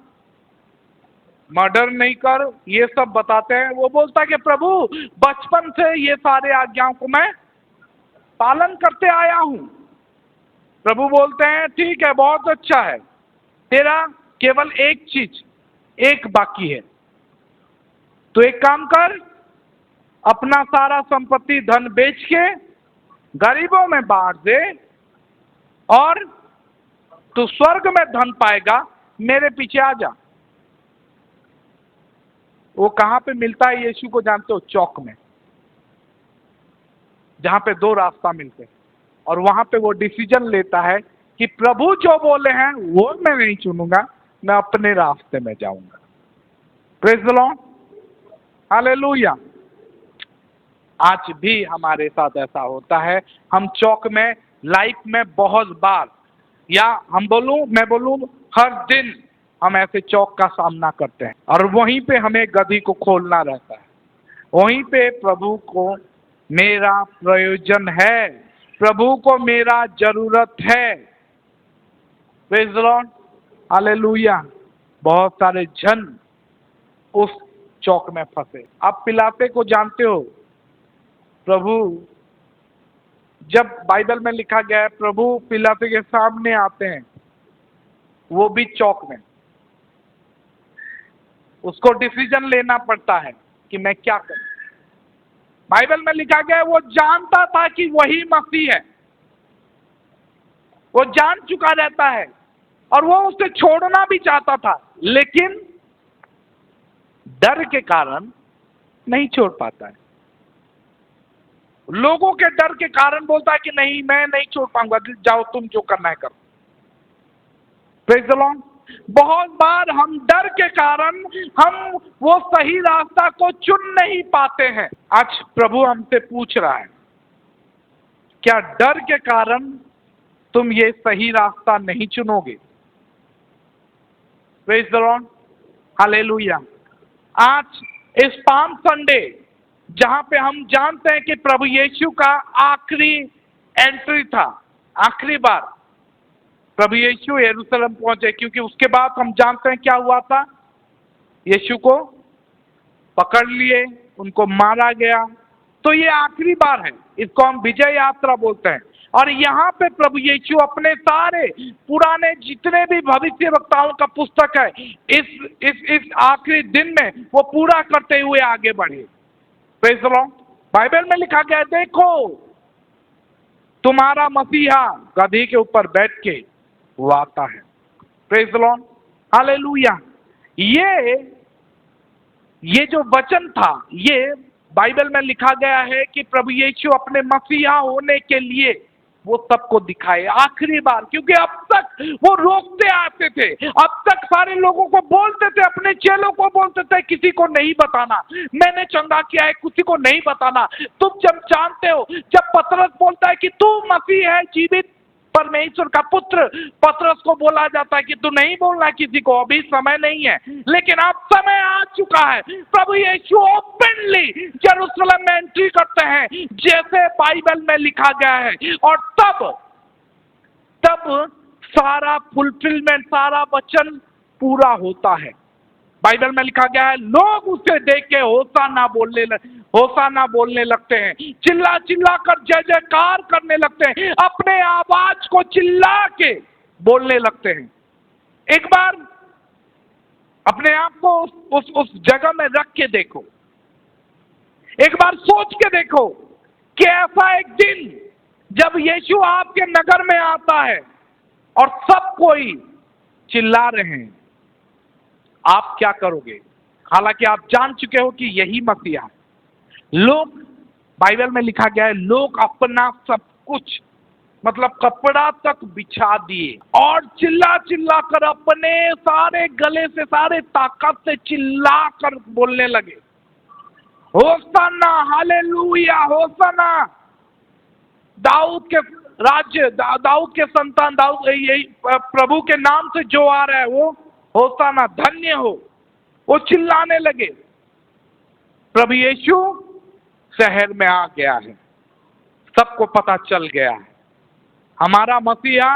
मर्डर नहीं कर, ये सब बताते हैं। वो बोलता है कि प्रभु बचपन से ये सारे आज्ञाओं को मैं पालन करते आया हूं। प्रभु बोलते हैं ठीक है, बहुत अच्छा है, तेरा केवल एक चीज एक बाकी है, तो एक काम कर, अपना सारा संपत्ति धन बेच के गरीबों में बांट दे और तू स्वर्ग में धन पाएगा, मेरे पीछे आ जा। वो कहां पे मिलता है यीशु को जानते हो? चौक में, जहां पे दो रास्ता मिलते हैं, और वहां पे वो डिसीजन लेता है कि प्रभु जो बोले हैं वो मैं नहीं चुनूंगा, मैं अपने रास्ते में जाऊंगा। Praise the lord, hallelujah. आज भी हमारे साथ ऐसा होता है। हम चौक में लाइफ में बहुत बार, या मैं बोलूं हर दिन हम ऐसे चौक का सामना करते हैं, और वहीं पे हमें गधी को खोलना रहता है। वहीं पे प्रभु को मेरा प्रयोजन है, प्रभु को मेरा जरूरत है। Praise the lord, hallelujah. बहुत सारे जन उस चौक में फंसे। आप पिलाते को जानते हो? प्रभु, जब बाइबल में लिखा गया है प्रभु पिलाते के सामने आते हैं, वो भी चौक में, उसको डिसीजन लेना पड़ता है कि मैं क्या करूं। बाइबल में लिखा गया है वो जानता था कि वही मसीह है, वो जान चुका रहता है, और वो उसे छोड़ना भी चाहता था, लेकिन डर के कारण नहीं छोड़ पाता है। लोगों के डर के कारण बोलता है कि नहीं, मैं नहीं छोड़ पाऊंगा, जाओ तुम जो करना है करो। Praise the Lord. बहुत बार हम डर के कारण हम वो सही रास्ता को चुन नहीं पाते हैं। आज प्रभु हमसे पूछ रहा है, क्या डर के कारण तुम ये सही रास्ता नहीं चुनोगे? Praise the lord, hallelujah. आज इस पाम संडे जहां पे हम जानते हैं कि प्रभु यीशु का आखिरी एंट्री था, आखिरी बार प्रभु यीशु यरूशलेम पहुंचे, क्योंकि उसके बाद हम जानते हैं क्या हुआ था। यीशु को पकड़ लिए, उनको मारा गया। तो ये आखिरी बार है, इसको हम विजय यात्रा बोलते हैं। और यहाँ पे प्रभु यीशु अपने सारे पुराने जितने भी भविष्य वक्ताओं का पुस्तक है, इस आखिरी दिन में वो पूरा करते हुए आगे बढ़े। Praise the Lord. बाइबल में लिखा गया है, देखो तुम्हारा मसीहा गधी के ऊपर बैठ के वो आता है। Praise the lord, hallelujah. ये जो वचन था, ये बाइबल में लिखा गया है कि प्रभु यीशु अपने मसीहा होने के लिए वो सबको दिखाए आखिरी बार, क्योंकि अब तक वो रोकते आते थे, अब तक सारे लोगों को बोलते थे, अपने चेलों को बोलते थे किसी को नहीं बताना, मैंने चंगा किया है किसी को नहीं बताना। तुम जब जानते हो, जब पतरस बोलता है कि तू मसीह है जीवित परमेश्वर का पुत्र, पतरस को बोला जाता है कि तू नहीं बोलना किसी को, अभी समय नहीं है। लेकिन अब समय आ चुका है, प्रभु यीशु ओपनली यरूशलेम में एंट्री करते हैं जैसे बाइबल में लिखा गया है। और तब सारा फुलफिलमेंट, सारा वचन पूरा होता है। बाइबल में लिखा गया है, लोग उसे देख के होशाना बोलने लगते हैं, चिल्ला चिल्ला कर जय जयकार करने लगते हैं, अपने आवाज को चिल्ला के बोलने लगते हैं। एक बार अपने आप को उस जगह में रख के देखो, एक बार सोच के देखो कि ऐसा एक दिन जब यीशु आपके नगर में आता है और सब कोई चिल्ला रहे हैं, आप क्या करोगे? हालांकि आप जान चुके हो कि यही मसीहा है। लोग, बाइबल में लिखा गया है, लोग अपना सब कुछ मतलब कपड़ा तक बिछा दिए और चिल्ला चिल्ला कर अपने सारे गले से, सारे ताकत से चिल्ला कर बोलने लगे, होशाना, हालेलुया, होशाना। दाऊद के राज्य, दाऊद के संतान, दाऊद, यही प्रभु के नाम से जो आ रहा है वो होशाना, धन्य हो। वो चिल्लाने लगे। प्रभु यीशु शहर में आ गया है, सबको पता चल गया है, हमारा मसीहा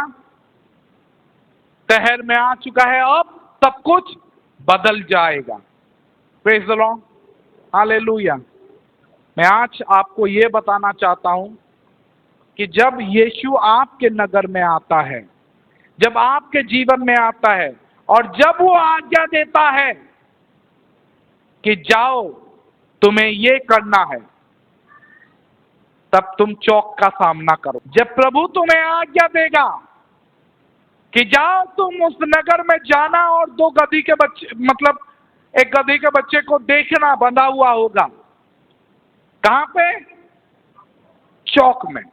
शहर में आ चुका है, अब सब कुछ बदल जाएगा। Praise the lord, hallelujah. मैं आज आपको ये बताना चाहता हूं कि जब यीशु आपके नगर में आता है, जब आपके जीवन में आता है और जब वो आज्ञा देता है कि जाओ तुम्हें ये करना है, तब तुम चौक का सामना करो। जब प्रभु तुम्हें आज्ञा देगा कि जाओ तुम उस नगर में जाना और दो गधी के बच्चे, मतलब एक गधी के बच्चे को देखना बंधा हुआ होगा, कहां पे? चौक में।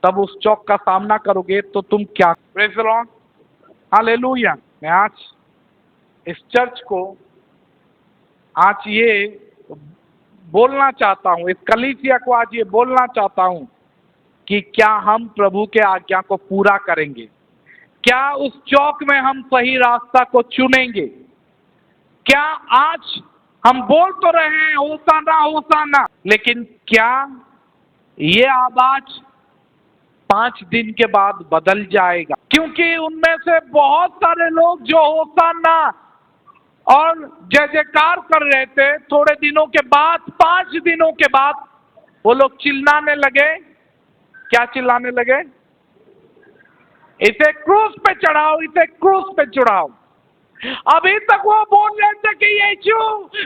तब उस चौक का सामना करोगे तो तुम क्या? Praise the lord, hallelujah. मैं आज इस चर्च को आज ये बोलना चाहता हूं, इस कलीसिया को आज ये बोलना चाहता हूं कि क्या हम प्रभु के आज्ञा को पूरा करेंगे? क्या उस चौक में हम सही रास्ता को चुनेंगे? क्या आज हम बोल तो रहे हैं होशाना होशाना, लेकिन क्या ये आवाज 5 दिन के बाद बदल जाएगा? क्योंकि उनमें से बहुत सारे लोग जो होशाना और जय जयकार कर रहे थे, थोड़े दिनों के बाद, 5 दिनों के बाद वो लोग चिल्लाने लगे। क्या चिल्लाने लगे? इसे क्रूस पे चढ़ाओ, इसे क्रूस पे चढ़ाओ। अभी तक वो बोल रहे थे कि यीशु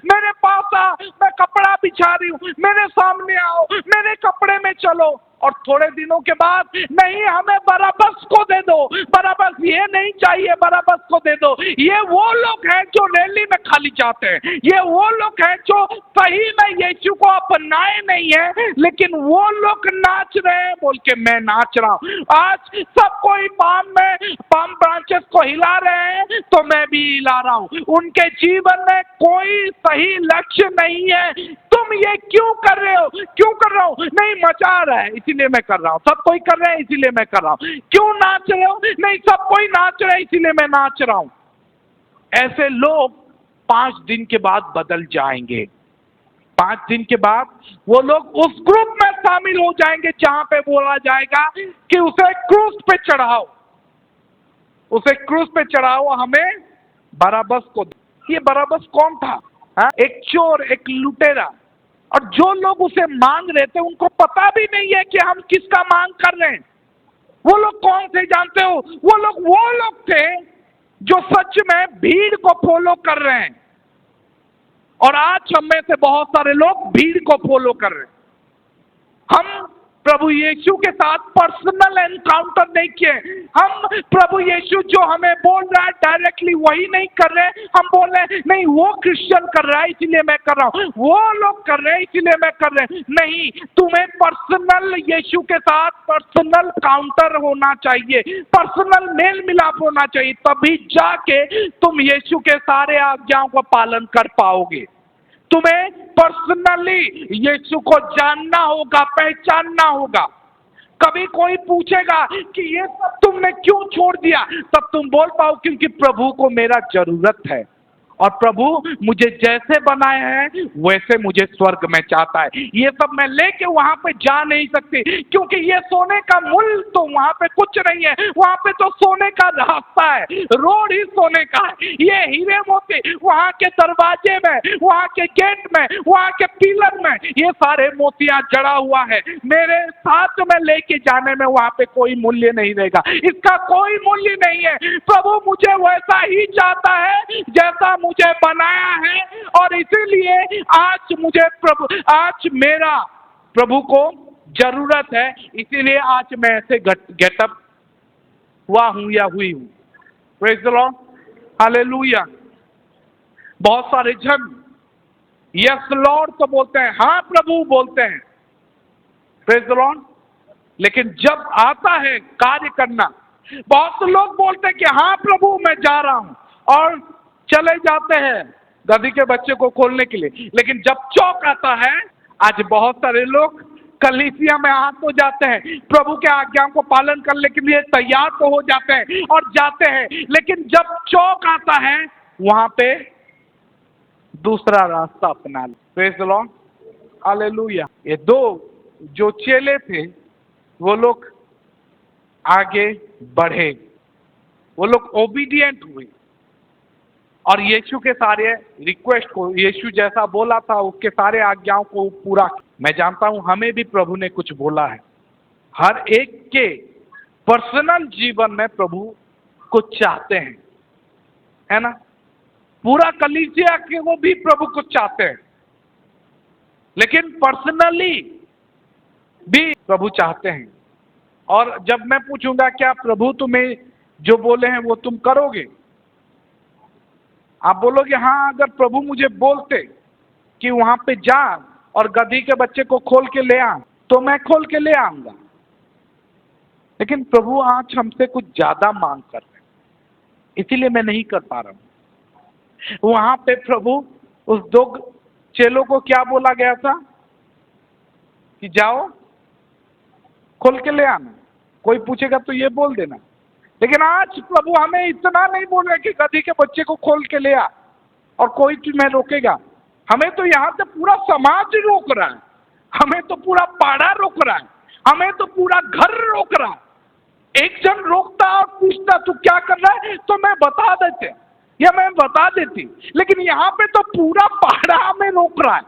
मेरे पास आ, मैं कपड़ा बिछा रही हूँ, मेरे सामने आओ, मेरे कपड़े में चलो। और थोड़े दिनों के बाद, नहीं हमें बराबस को दे दो, बराबस ये नहीं चाहिए, बराबस को दे दो। ये वो लोग हैं जो रैली में खाली जाते हैं, ये वो लोग हैं जो सही में यीशु को अपनाए नहीं है, लेकिन वो लोग नाच रहे हैं बोल के मैं नाच रहा हूँ। आज सब कोई पाम ब्रांचेस को हिला रहे हैं तो मैं भी हिला रहा हूँ। उनके जीवन में कोई सही लक्ष्य नहीं है। तुम ये क्यों कर रहे हो? क्यों कर रहा हूँ? नहीं, मजा आ रहा है इसीलिए मैं कर रहा हूँ, सब कोई कर रहे हैं इसीलिए मैं कर रहा हूँ। क्यों नाच रहे हो? नहीं, सब कोई नाच रहे हैं इसीलिए मैं नाच रहा हूँ। ऐसे लोग 5 दिन के बाद बदल जाएंगे। 5 दिन के बाद वो लोग उस ग्रुप में शामिल हो जाएंगे जहां पे बोला जाएगा कि उसे क्रूस पे चढ़ाओ, उसे क्रूस पे चढ़ाओ, हमें बराबस को दो। ये बराबस कौन था? हा? एक चोर, एक लुटेरा। और जो लोग उसे मांग रहे थे उनको पता भी नहीं है कि हम किसका मांग कर रहे हैं। वो लोग कौन थे जानते हो? वो लोग थे जो सच में भीड़ को फॉलो कर रहे हैं। और आज हम में से बहुत सारे लोग भीड़ को फॉलो कर रहे हैं। हम प्रभु यीशु के साथ पर्सनल एनकाउंटर नहीं किए। हम प्रभु यीशु जो हमें बोल रहा है डायरेक्टली वही नहीं कर रहे। हम बोल रहे हैं नहीं वो क्रिश्चियन कर रहा है इसलिए मैं कर रहा हूं, वो लोग कर रहे हैं इसलिए मैं कर रहे हैं। नहीं, तुम्हें पर्सनल यीशु के साथ पर्सनल काउंटर होना चाहिए, पर्सनल मेल मिलाप होना चाहिए, तभी जाके तुम यीशु के सारे आज्ञाओं का पालन कर पाओगे। तुम्हें पर्सनली यीशु को जानना होगा, पहचानना होगा। कभी कोई पूछेगा कि ये सब तुमने क्यों छोड़ दिया, तब तुम बोल पाओ क्योंकि प्रभु को मेरा जरूरत है और प्रभु मुझे जैसे बनाए हैं वैसे मुझे स्वर्ग में चाहता है। ये सब मैं लेके वहां पे जा नहीं सकती क्योंकि ये सोने का मूल्य तो वहां पे कुछ नहीं है। वहां पे तो सोने का रास्ता है, रोड ही सोने का है। ये हीरे मोती वहां के दरवाजे में, वहां के गेट में, वहां के पिलर में ये सारे मोतियां जड़ा हुआ है। मेरे साथ में लेके जाने में वहां पे कोई मूल्य नहीं रहेगा, इसका कोई मूल्य नहीं है। प्रभु मुझे वैसा ही चाहता है जैसा मुझे बनाया है और इसीलिए आज मेरा प्रभु को जरूरत है। इसीलिए आज मैं ऐसे गेटअप हुआ हूं या हुई हूं। Praise the lord, hallelujah. बहुत सारे जन यस लॉर्ड तो बोलते हैं, हाँ प्रभु बोलते हैं, प्रेज़ द लॉर्ड, लेकिन जब आता है कार्य करना, बहुत से लोग बोलते हैं कि हाँ प्रभु मैं जा रहा हूं और चले जाते हैं गधी के बच्चे को खोलने के लिए, लेकिन जब चौक आता है, आज बहुत सारे लोग कलीसिया में हाथ हो जाते हैं, प्रभु के आज्ञाओं को पालन करने के लिए तैयार तो हो जाते हैं और जाते हैं, लेकिन जब चौक आता है वहां पे दूसरा रास्ता अपना ले। Praise the lord, hallelujah. ये दो जो चेले थे वो लोग आगे बढ़े, वो लोग ओबीडिएंट हुए और यीशु के सारे रिक्वेस्ट को, यीशु जैसा बोला था उसके सारे आज्ञाओं को पूरा। मैं जानता हूं हमें भी प्रभु ने कुछ बोला है। हर एक के पर्सनल जीवन में प्रभु को चाहते हैं, है ना? पूरा कलीसिया के वो भी प्रभु को चाहते हैं, लेकिन पर्सनली भी प्रभु चाहते हैं। और जब मैं पूछूंगा क्या प्रभु तुम्हें जो बोले हैं वो तुम करोगे, आप बोलोगे हाँ। अगर प्रभु मुझे बोलते कि वहां पे जा और गधी के बच्चे को खोल के ले आ, तो मैं खोल के ले आऊंगा। लेकिन प्रभु आज हमसे कुछ ज्यादा मांग कर रहे हैं, इसीलिए मैं नहीं कर पा रहा हूं। वहां पे प्रभु उस दो चेलों को क्या बोला गया था कि जाओ खोल के ले आना, कोई पूछेगा तो ये बोल देना। लेकिन आज प्रभु हमें इतना नहीं बोल रहे कि गधी के बच्चे को खोल के ले आ और कोई तुम्हें रोकेगा। हमें तो यहाँ से पूरा समाज रोक रहा है, हमें तो पूरा पाड़ा रोक रहा है, हमें तो पूरा घर रोक रहा है। एक जन रोकता और पूछता तू क्या कर रहा है, तो मैं बता देते या मैं बता देती, लेकिन यहाँ पे तो पूरा पहाड़ा हमें रोक रहा है।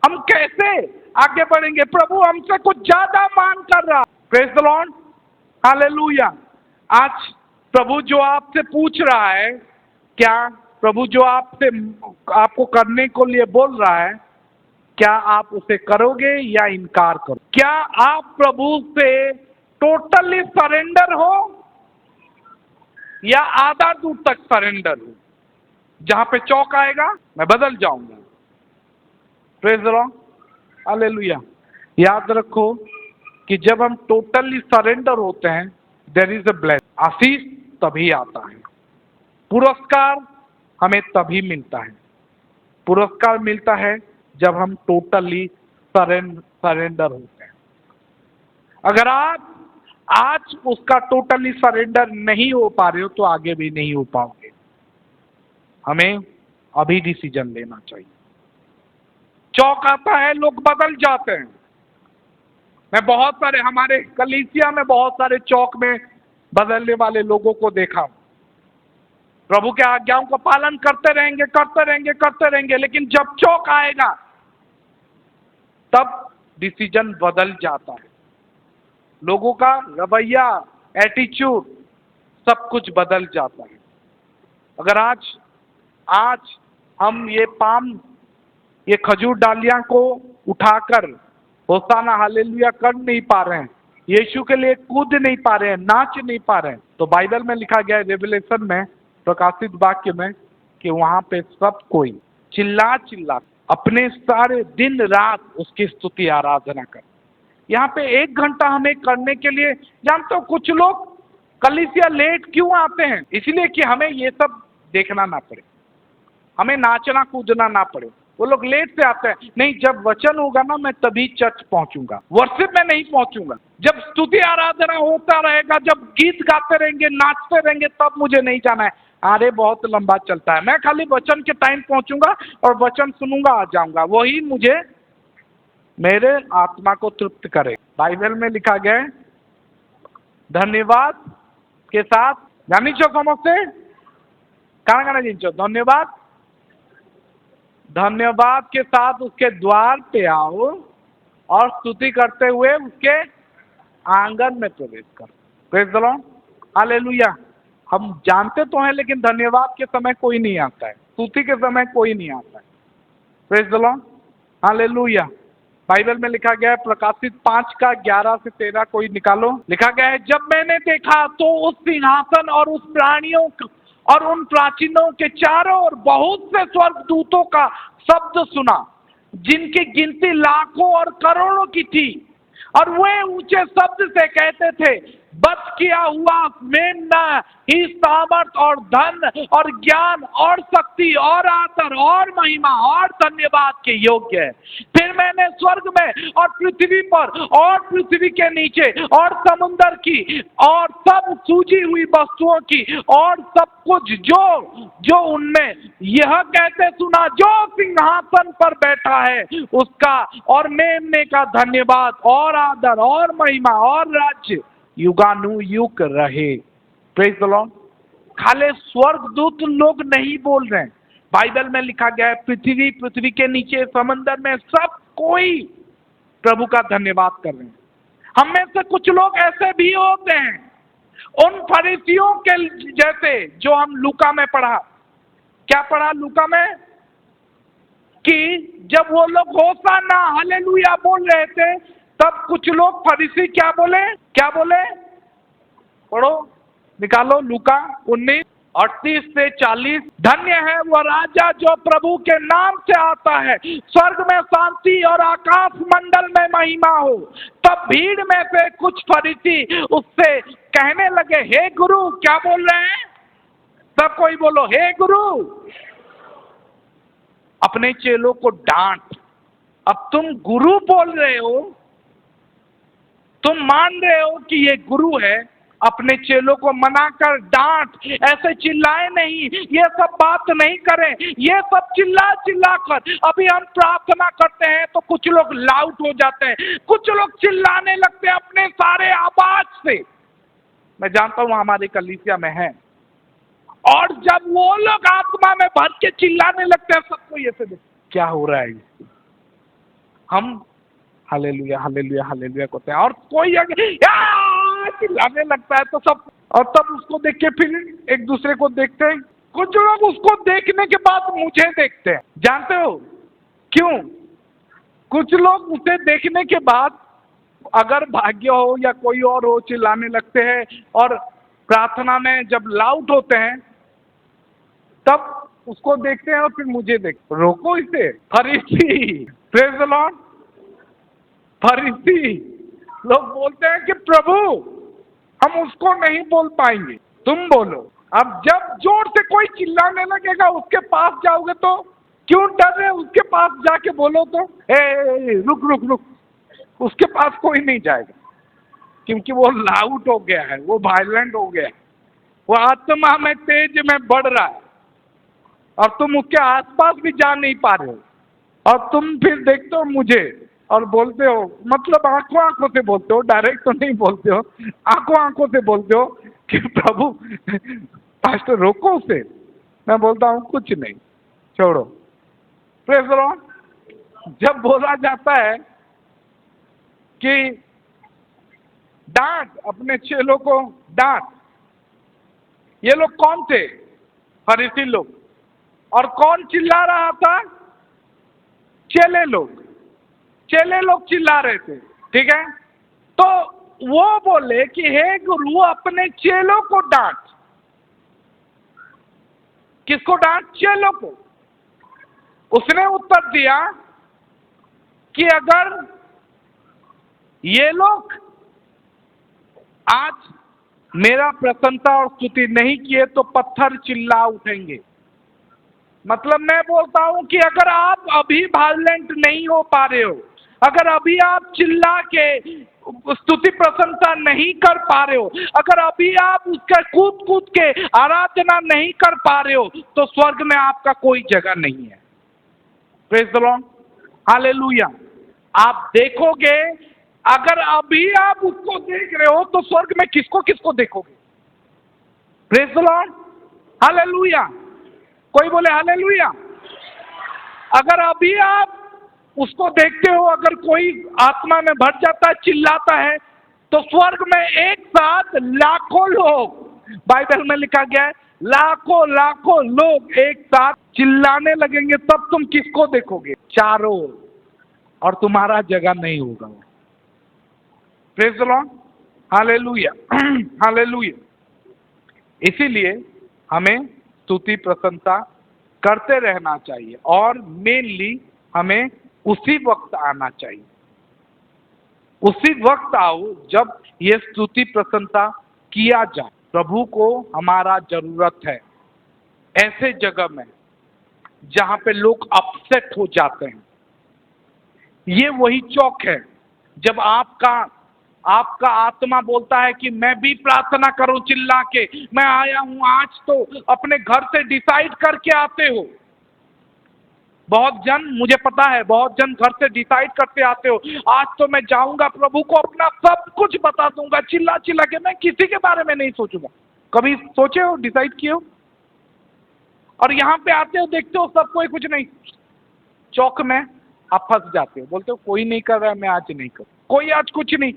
हम कैसे आगे बढ़ेंगे? प्रभु हमसे कुछ ज्यादा मांग कर रहा है। Praise the lord, hallelujah. आज प्रभु जो आपसे पूछ रहा है, क्या प्रभु जो आपको करने को लिए बोल रहा है, क्या आप उसे करोगे या इनकार करो? क्या आप प्रभु से टोटली सरेंडर हो या आधा दूर तक सरेंडर हो? जहां पे चौक आएगा मैं बदल जाऊंगा। Praise the lord, hallelujah. याद रखो कि जब हम टोटली सरेंडर होते हैं, देयर इज अ ब्लेसिंग, आशीष तभी आता है, पुरस्कार हमें तभी मिलता है। पुरस्कार मिलता है जब हम टोटली सरेंडर होते हैं। अगर आप आज उसका टोटली सरेंडर नहीं हो पा रहे हो तो आगे भी नहीं हो पाओगे। हमें अभी डिसीजन लेना चाहिए। चौक आता है, लोग बदल जाते हैं। मैं बहुत सारे हमारे कलीसिया में बहुत सारे चौक में बदलने वाले लोगों को देखा। प्रभु के आज्ञाओं का पालन करते रहेंगे करते रहेंगे करते रहेंगे, लेकिन जब चौक आएगा तब डिसीजन बदल जाता है। लोगों का रवैया, एटीट्यूड, सब कुछ बदल जाता है। अगर आज हम ये खजूर डालियां को उठाकर होसाना हालेलुया कर नहीं पा रहे हैं, यीशु के लिए कूद नहीं पा रहे हैं, नाच नहीं पा रहे हैं, तो बाइबल में लिखा गया है, रेवलेशन में, प्रकाशित वाक्य में, कि वहां पे सब कोई चिल्ला चिल्ला अपने सारे दिन रात उसकी स्तुति आराधना कर। यहाँ पे 1 घंटा हमें करने के लिए, जानते हो कुछ लोग कलीसिया लेट क्यों आते हैं? इसलिए कि हमें ये सब देखना ना पड़े, हमें नाचना कूदना ना पड़े। वो लोग लेट से आते हैं, नहीं जब वचन होगा ना मैं तभी चर्च पहुंचूंगा, वर्शिप में नहीं पहुंचूंगा। जब स्तुति आराधना होता रहेगा, जब गीत गाते रहेंगे, नाचते रहेंगे, तब मुझे नहीं जाना है। अरे बहुत लंबा चलता है, मैं खाली वचन के टाइम पहुंचूंगा और वचन सुनूंगा, आ जाऊंगा, वही मुझे मेरे आत्मा को तृप्त करे। बाइबल में लिखा गया है, धन्यवाद के साथ जानी चो समझते काना जिनचो धन्यवाद के साथ उसके द्वार पे आओ और स्तुति करते हुए उसके आंगन में प्रवेश करो। Praise the lord, hallelujah. हम जानते तो हैं, लेकिन धन्यवाद के समय कोई नहीं आता है, स्तुति के समय कोई नहीं आता है। Praise the lord, hallelujah. Bible में लिखा गया है, प्रकाशित 5 का 11 से 13 कोई निकालो। लिखा गया है, जब मैंने देखा तो उस सिंहासन और उस प्राणियों और उन प्राचीनों के चारों ओर बहुत से स्वर्गदूतों का शब्द सुना, जिनकी गिनती लाखों और करोड़ों की थी, और वे ऊंचे शब्द से कहते थे, बस किया हुआ मेमना ही सामर्थ और धन और ज्ञान और शक्ति और आदर और महिमा और धन्यवाद के योग्य है। फिर मैंने स्वर्ग में और पृथ्वी पर और पृथ्वी के नीचे और समुद्र की और सब सूजी हुई वस्तुओं की और सब कुछ जो उनमें यह कहते सुना, जो सिंहासन पर बैठा है उसका और मेमने का धन्यवाद और आदर और महिमा और राज्य युगानुयुग रहे। Praise the Lord. खाली स्वर्गदूत लोग नहीं बोल रहे हैं, बाइबल में लिखा गया है, पृथ्वी के नीचे समंदर में सब कोई प्रभु का धन्यवाद कर रहे हैं। हम में से कुछ लोग ऐसे भी होते हैं, उन फरीसियों के जैसे, जो हम लूका में पढ़ा। क्या पढ़ा लूका में? कि जब वो लोग होसाना हालेलुया बोल रहे थे, तब कुछ लोग फरीसी क्या बोले? पढ़ो, निकालो लूका 19:38 से 40। धन्य है वह राजा जो प्रभु के नाम से आता है, स्वर्ग में शांति और आकाश मंडल में महिमा हो। तब भीड़ में से कुछ फरीसी उससे कहने लगे, हे गुरु। क्या बोल रहे हैं? सब कोई बोलो, हे गुरु। अपने चेलों को डांट। अब तुम गुरु बोल रहे हो, तुम मान रहे हो कि ये गुरु है, अपने चेलों को मना कर डांट। ऐसे चिल्लाए नहीं, ये सब बात नहीं करें, ये सब चिल्ला कर। अभी हम प्रार्थना करते हैं तो कुछ लोग लाउड हो जाते हैं, कुछ लोग चिल्लाने लगते हैं अपने सारे आवाज से। मैं जानता हूं हमारे कलीसिया में है, और जब वो लोग आत्मा में भर के चिल्लाने लगते हैं, सबको ये से क्या हो रहा है, हम हालेलुया हालेलुया हालेलुया कहते हैं, और कोई चिल्लाने लगता है तो सब, और तब उसको देख के फिर एक दूसरे को देखते हैं। कुछ लोग उसको देखने के बाद मुझे देखते हैं। जानते हो क्यों? कुछ लोग उसे देखने के बाद, अगर भाग्य हो या कोई और हो, चिल्लाने लगते हैं, और प्रार्थना में जब लाउड होते हैं तब उसको देखते हैं और फिर मुझे देखते। रोको इसे। फरीसी, प्रेज़ द लॉर्ड। फरीसी लोग बोलते हैं कि प्रभु हम उसको नहीं बोल पाएंगे, तुम बोलो। अब जब जोर से कोई चिल्लाने लगेगा, उसके पास जाओगे तो क्यों डर रहे? उसके पास जाके बोलो तो, रुक, उसके पास कोई नहीं जाएगा, क्योंकि वो लाउड हो गया है, वो वायलेंट हो गया है, वो आत्मा में तेज में बढ़ रहा है। और तुम उसके आसपास भी जा नहीं पा रहे हो, और तुम फिर देखते हो मुझे और बोलते हो, मतलब आंखों आंखों से बोलते हो, डायरेक्ट तो नहीं बोलते हो, आंखों आंखों से बोलते हो कि प्रभु पास्टर रोको उसे। मैं बोलता हूँ कुछ नहीं, छोड़ो। Praise the Lord. जब बोला जाता है कि डांट अपने चेलों को, डांट, ये लोग कौन थे? फरीसी लोग। और कौन चिल्ला रहा था? चेले लोग। चेले लोग चिल्ला रहे थे, ठीक है। तो वो बोले कि हे गुरु, अपने चेलों को डांट। किसको डांट? चेलों को। उसने उत्तर दिया कि अगर ये लोग आज मेरा प्रशंसा और स्तुति नहीं किए तो पत्थर चिल्ला उठेंगे। मतलब मैं बोलता हूं कि अगर आप अभी वायलेंट नहीं हो पा रहे हो, अगर अभी आप चिल्ला के स्तुति प्रशंसा नहीं कर पा रहे हो, अगर अभी आप उसके कूद कूद के आराधना नहीं कर पा रहे हो, तो स्वर्ग में आपका कोई जगह नहीं है। Praise the lord, hallelujah. आप देखोगे, अगर अभी आप उसको देख रहे हो तो स्वर्ग में किसको किसको देखोगे? Praise the lord, hallelujah. कोई बोले हालेलुया। अगर अभी आप उसको देखते हो, अगर कोई आत्मा में भर जाता है, चिल्लाता है, तो स्वर्ग में एक साथ लाखों लोग, बाइबल में लिखा गया है, लाखों लाखों लोग एक साथ चिल्लाने लगेंगे, तब तुम किसको देखोगे? चारों ओर, और तुम्हारा जगह नहीं होगा। Praise the lord, hallelujah, hallelujah. इसीलिए हमें स्तुति प्रशंसा करते रहना चाहिए, और मेनली हमें उसी वक्त आना चाहिए। उसी वक्त आओ जब ये स्तुति प्रशंसा किया जाए। प्रभु को हमारा जरूरत है ऐसे जगह में जहां पे लोग अपसेट हो जाते हैं। ये वही चौक है जब आपका आत्मा बोलता है कि मैं भी प्रार्थना करूं चिल्ला के, मैं आया हूं। आज तो अपने घर से डिसाइड करके आते हो। बहुत जन, मुझे पता है, बहुत जन घर से डिसाइड करते आते हो, आज तो मैं जाऊंगा, प्रभु को अपना सब कुछ बता दूंगा, चिल्ला चिल्ला के, मैं किसी के बारे में नहीं सोचूंगा। कभी सोचे हो, डिसाइड किए हो? और यहाँ पे आते हो, देखते हो सब कोई कुछ नहीं, चौक में आप फंस जाते हो। बोलते हो कोई नहीं कर रहा है, मैं आज नहीं कर, कोई आज कुछ नहीं।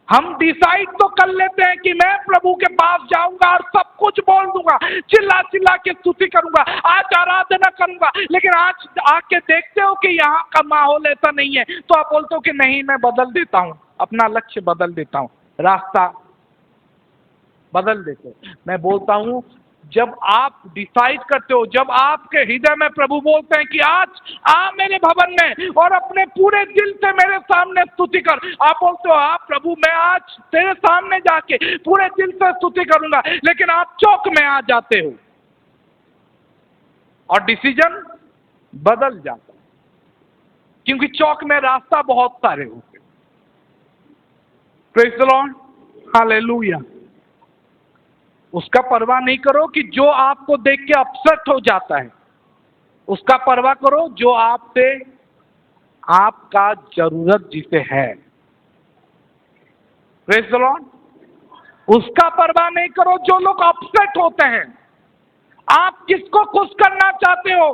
हम डिसाइड तो कर लेते हैं कि मैं प्रभु के पास जाऊंगा और सब कुछ बोल दूंगा, चिल्ला चिल्ला के स्तुति करूंगा, आज आराधना करूंगा, लेकिन आज आके देखते हो कि यहाँ का माहौल ऐसा नहीं है, तो आप बोलते हो कि नहीं, मैं बदल देता हूँ, अपना लक्ष्य बदल देता हूँ, रास्ता बदल देते हो। मैं बोलता हूँ, जब आप डिसाइड करते हो, जब आपके हृदय में प्रभु बोलते हैं कि आज आ मेरे भवन में और अपने पूरे दिल से मेरे सामने स्तुति कर, आप बोलते हो हाँ प्रभु, मैं आज तेरे सामने जाके पूरे दिल से स्तुति करूंगा, लेकिन आप चौक में आ जाते हो और डिसीजन बदल जाता है, क्योंकि चौक में रास्ता बहुत सारे होते। Praise the lord, hallelujah. उसका परवाह नहीं करो कि जो आपको देख के अपसेट हो जाता है, उसका परवाह करो जो आपसे आपका जरूरत जिसे है। प्रेज़ द लॉर्ड, उसका परवाह नहीं करो जो लोग अपसेट होते हैं। आप किसको खुश करना चाहते हो?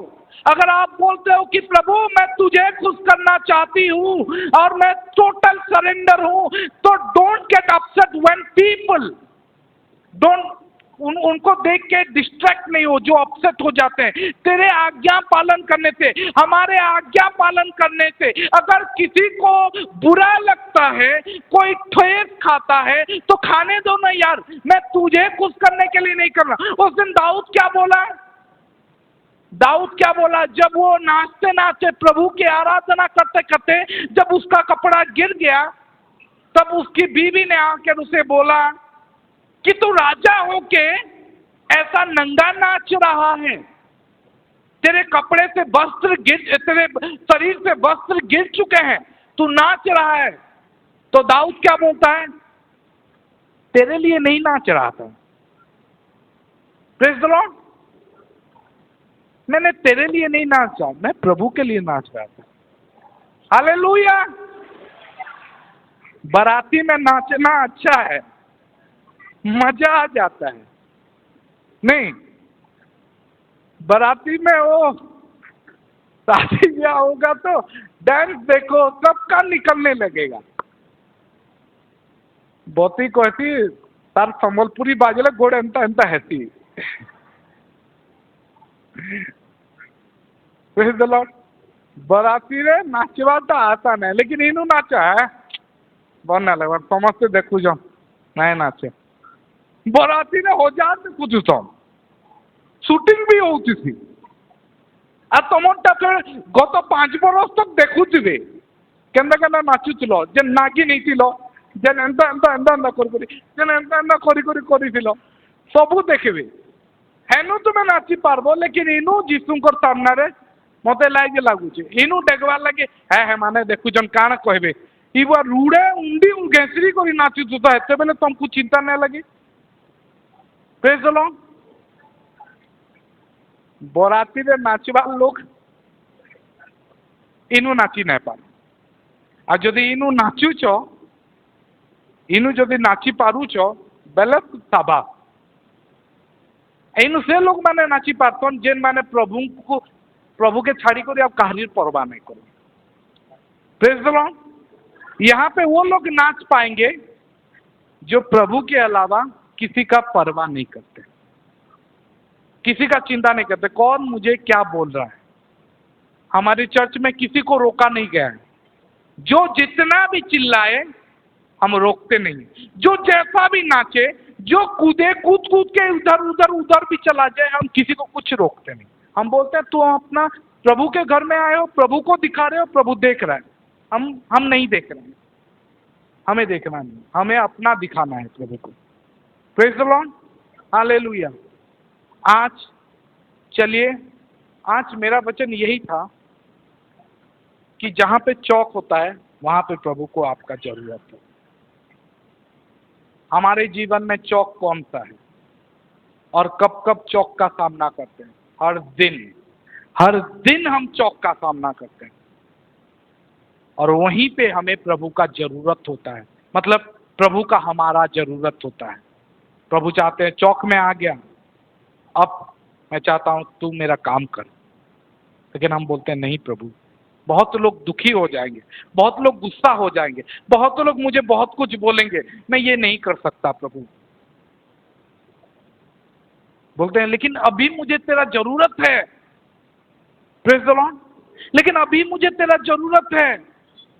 अगर आप बोलते हो कि प्रभु मैं तुझे खुश करना चाहती हूं और मैं टोटल सरेंडर हूं, तो don't get upset when people don't, उनको देख के डिस्ट्रैक्ट नहीं हो जो अपसेट हो जाते हैं। तेरे आज्ञा पालन करने से, हमारे आज्ञा पालन करने से अगर किसी को बुरा लगता है, कोई ठेस खाता है, तो खाने दो ना यार, मैं तुझे खुश करने के लिए नहीं कर रहा। उस दिन दाऊद क्या बोला? दाऊद क्या बोला? जब वो नाचते नाचते प्रभु की आराधना करते करते जब उसका कपड़ा गिर गया, तब उसकी बीवी ने आकर उसे बोला कि तू राजा हो के ऐसा नंगा नाच रहा है, तेरे कपड़े से वस्त्र गिर, तेरे शरीर से वस्त्र गिर चुके हैं, तू नाच रहा है। तो दाऊद क्या बोलता है? तेरे लिए नहीं नाच रहा था। प्रेज़ द लॉर्ड, मैंने तेरे लिए नहीं नाचा, मैं प्रभु के लिए नाच रहा था। हालेलुया। बाराती में नाचना अच्छा है, मजा आ जाता है। नहीं, बाराती में वो शादी ब्याह होगा तो डांस देखो सबका निकलने लगेगा। बहुती कहती तार संबलपुरी बाजले गोड़ एंता एंता हैती। Praise the Lord. बाराती रे नाचवाटा आता नहीं, लेकिन इनू नाचा है बन लगे समझते देखू जो नहीं नाचे। बाराती ने हो जाते कुछ शूटिंग भी होती थी। आ तमनटा फिर गत 5 बरस तक देखुथिबे केंदा केंदा नाचुथिलो जे नागी नैथिलो जे एंता एंता एंता एंता करी जे एंता एंता करी करिथिलो सबू देखबे। हेनु तुमे नाची पारबो, लेकिन इनु जीसुंकर सामना रे मते लागे लागुचे इनु देखबार लागे है माने देखुचन काण कहबे इबा रूड़े उंडी घेसरी करी नाचुथु तो एते बेले तुमको चिंता नहीं लगे। Praise the Lord. बराती रे नाचबार लोग इनु नाची नहीं पारे। आ जदि इनु नाचुच इनु जदि नाची पारुच बेले साबा इनु से लोग माने नाची पारतन जेन माने प्रभु के छाड़ी कर आप कहानी परवाह नहीं करो। Praise the Lord. यहाँ पे वो लोग नाच पाएंगे जो प्रभु के अलावा किसी का परवाह नहीं करते, किसी का चिंता नहीं करते कौन मुझे क्या बोल रहा है। हमारी चर्च में किसी को रोका नहीं गया है, जो जितना भी चिल्लाए हम रोकते नहीं, जो जैसा भी नाचे, जो कूदे कूद कूद के उधर उधर उधर भी चला जाए, हम किसी को कुछ रोकते नहीं। हम बोलते हैं तुम अपना प्रभु के घर में आए हो, प्रभु को दिखा रहे हो, प्रभु देख रहा है। हम नहीं देख रहे हैं, हमें देखना नहीं, हमें अपना दिखाना है प्रभु को। Praise the lord. हालेलुया। आज चलिए, आज मेरा वचन यही था कि जहां पे चौक होता है वहां पे प्रभु को आपका जरूरत है। हमारे जीवन में चौक कौन सा है और कब कब चौक का सामना करते हैं? हर दिन हम चौक का सामना करते हैं और वहीं पे हमें प्रभु का जरूरत होता है, मतलब प्रभु का हमारा जरूरत होता है। प्रभु चाहते हैं चौक में आ गया, अब मैं चाहता हूं तू मेरा काम कर, लेकिन हम बोलते हैं नहीं प्रभु। बहुत लोग दुखी हो जाएंगे, बहुत लोग गुस्सा हो जाएंगे, बहुत लोग मुझे बहुत कुछ बोलेंगे, मैं ये नहीं कर सकता प्रभु। बोलते हैं लेकिन अभी मुझे तेरा जरूरत है। Praise the Lord. लेकिन अभी मुझे तेरा जरूरत है,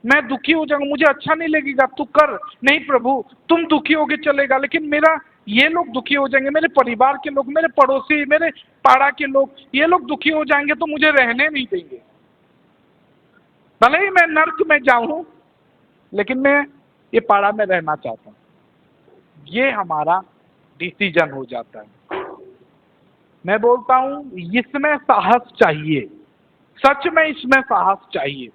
मैं दुखी हो जाऊंगा, मुझे अच्छा नहीं लगेगा, तू कर। नहीं प्रभु, तुम दुखी होके चलेगा, लेकिन मेरा ये लोग दुखी हो जाएंगे, मेरे परिवार के लोग, मेरे पड़ोसी, मेरे पाड़ा के लोग, ये लोग दुखी हो जाएंगे तो मुझे रहने नहीं देंगे। भले ही मैं नर्क में जाऊं, लेकिन मैं ये पाड़ा में रहना चाहता हूं। ये हमारा डिसीजन हो जाता है। मैं बोलता हूं इसमें साहस चाहिए, सच में इसमें साहस चाहिए।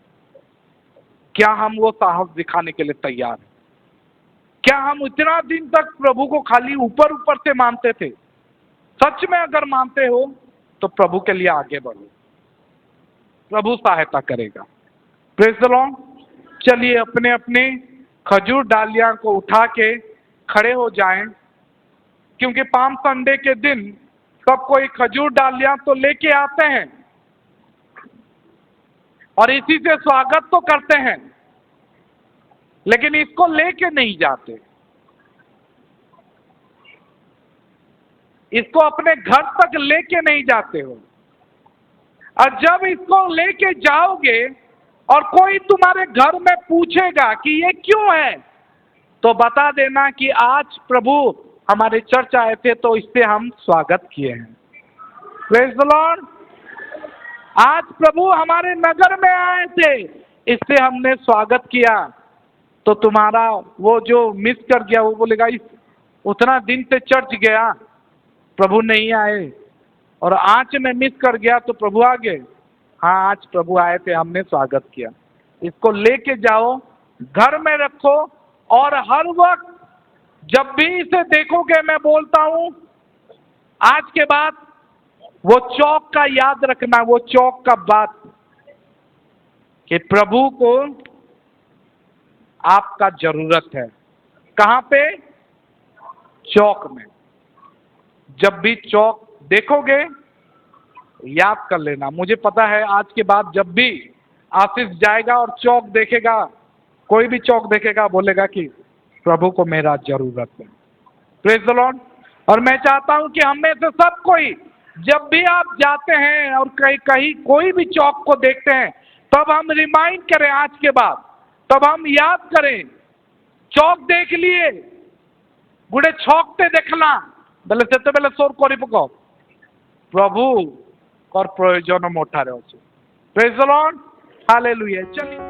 क्या हम वो साहस दिखाने के लिए तैयार हैं? क्या हम इतना दिन तक प्रभु को खाली ऊपर ऊपर से मानते थे? सच में अगर मानते हो तो प्रभु के लिए आगे बढ़ो, प्रभु सहायता करेगा। Praise the Lord. चलिए अपने अपने खजूर डालियां को उठा के खड़े हो जाएं, क्योंकि पाम संडे के दिन सब कोई खजूर डालियां तो लेके आते हैं और इसी से स्वागत तो करते हैं, लेकिन इसको लेके नहीं जाते, इसको अपने घर तक लेके नहीं जाते हो। और जब इसको लेके जाओगे और कोई तुम्हारे घर में पूछेगा कि ये क्यों है, तो बता देना कि आज प्रभु हमारे चर्च आए थे तो इससे हम स्वागत किए हैं। Praise the Lord. आज प्रभु हमारे नगर में आए थे, इससे हमने स्वागत किया। तो तुम्हारा वो जो मिस कर गया वो बोलेगा उतना दिन से चर्च गया, प्रभु नहीं आए, और आज मैं मिस कर गया तो प्रभु आ गए। हाँ, आज प्रभु आए थे, हमने स्वागत किया। इसको लेके जाओ, घर में रखो, और हर वक्त जब भी इसे देखोगे, मैं बोलता हूं आज के बाद वो चौक का याद रखना, वो चौक का बात कि प्रभु को आपका जरूरत है। कहां पे? चौक में। जब भी चौक देखोगे याद कर लेना। मुझे पता है आज के बाद जब भी आशीष जाएगा और चौक देखेगा, कोई भी चौक देखेगा, बोलेगा कि प्रभु को मेरा जरूरत है। Praise the Lord. और मैं चाहता हूं कि हम में से सब कोई जब भी आप जाते हैं और कहीं कोई भी चौक को देखते हैं, तब हम रिमाइंड करें आज के बाद, तब हम याद करें, चौक देख लिए गुड़े छौकते देखला बेले सेते बेले सोर करी पको प्रभु और प्रयोजन मोठारे अच्छे। Praise the lord, hallelujah. चलिए।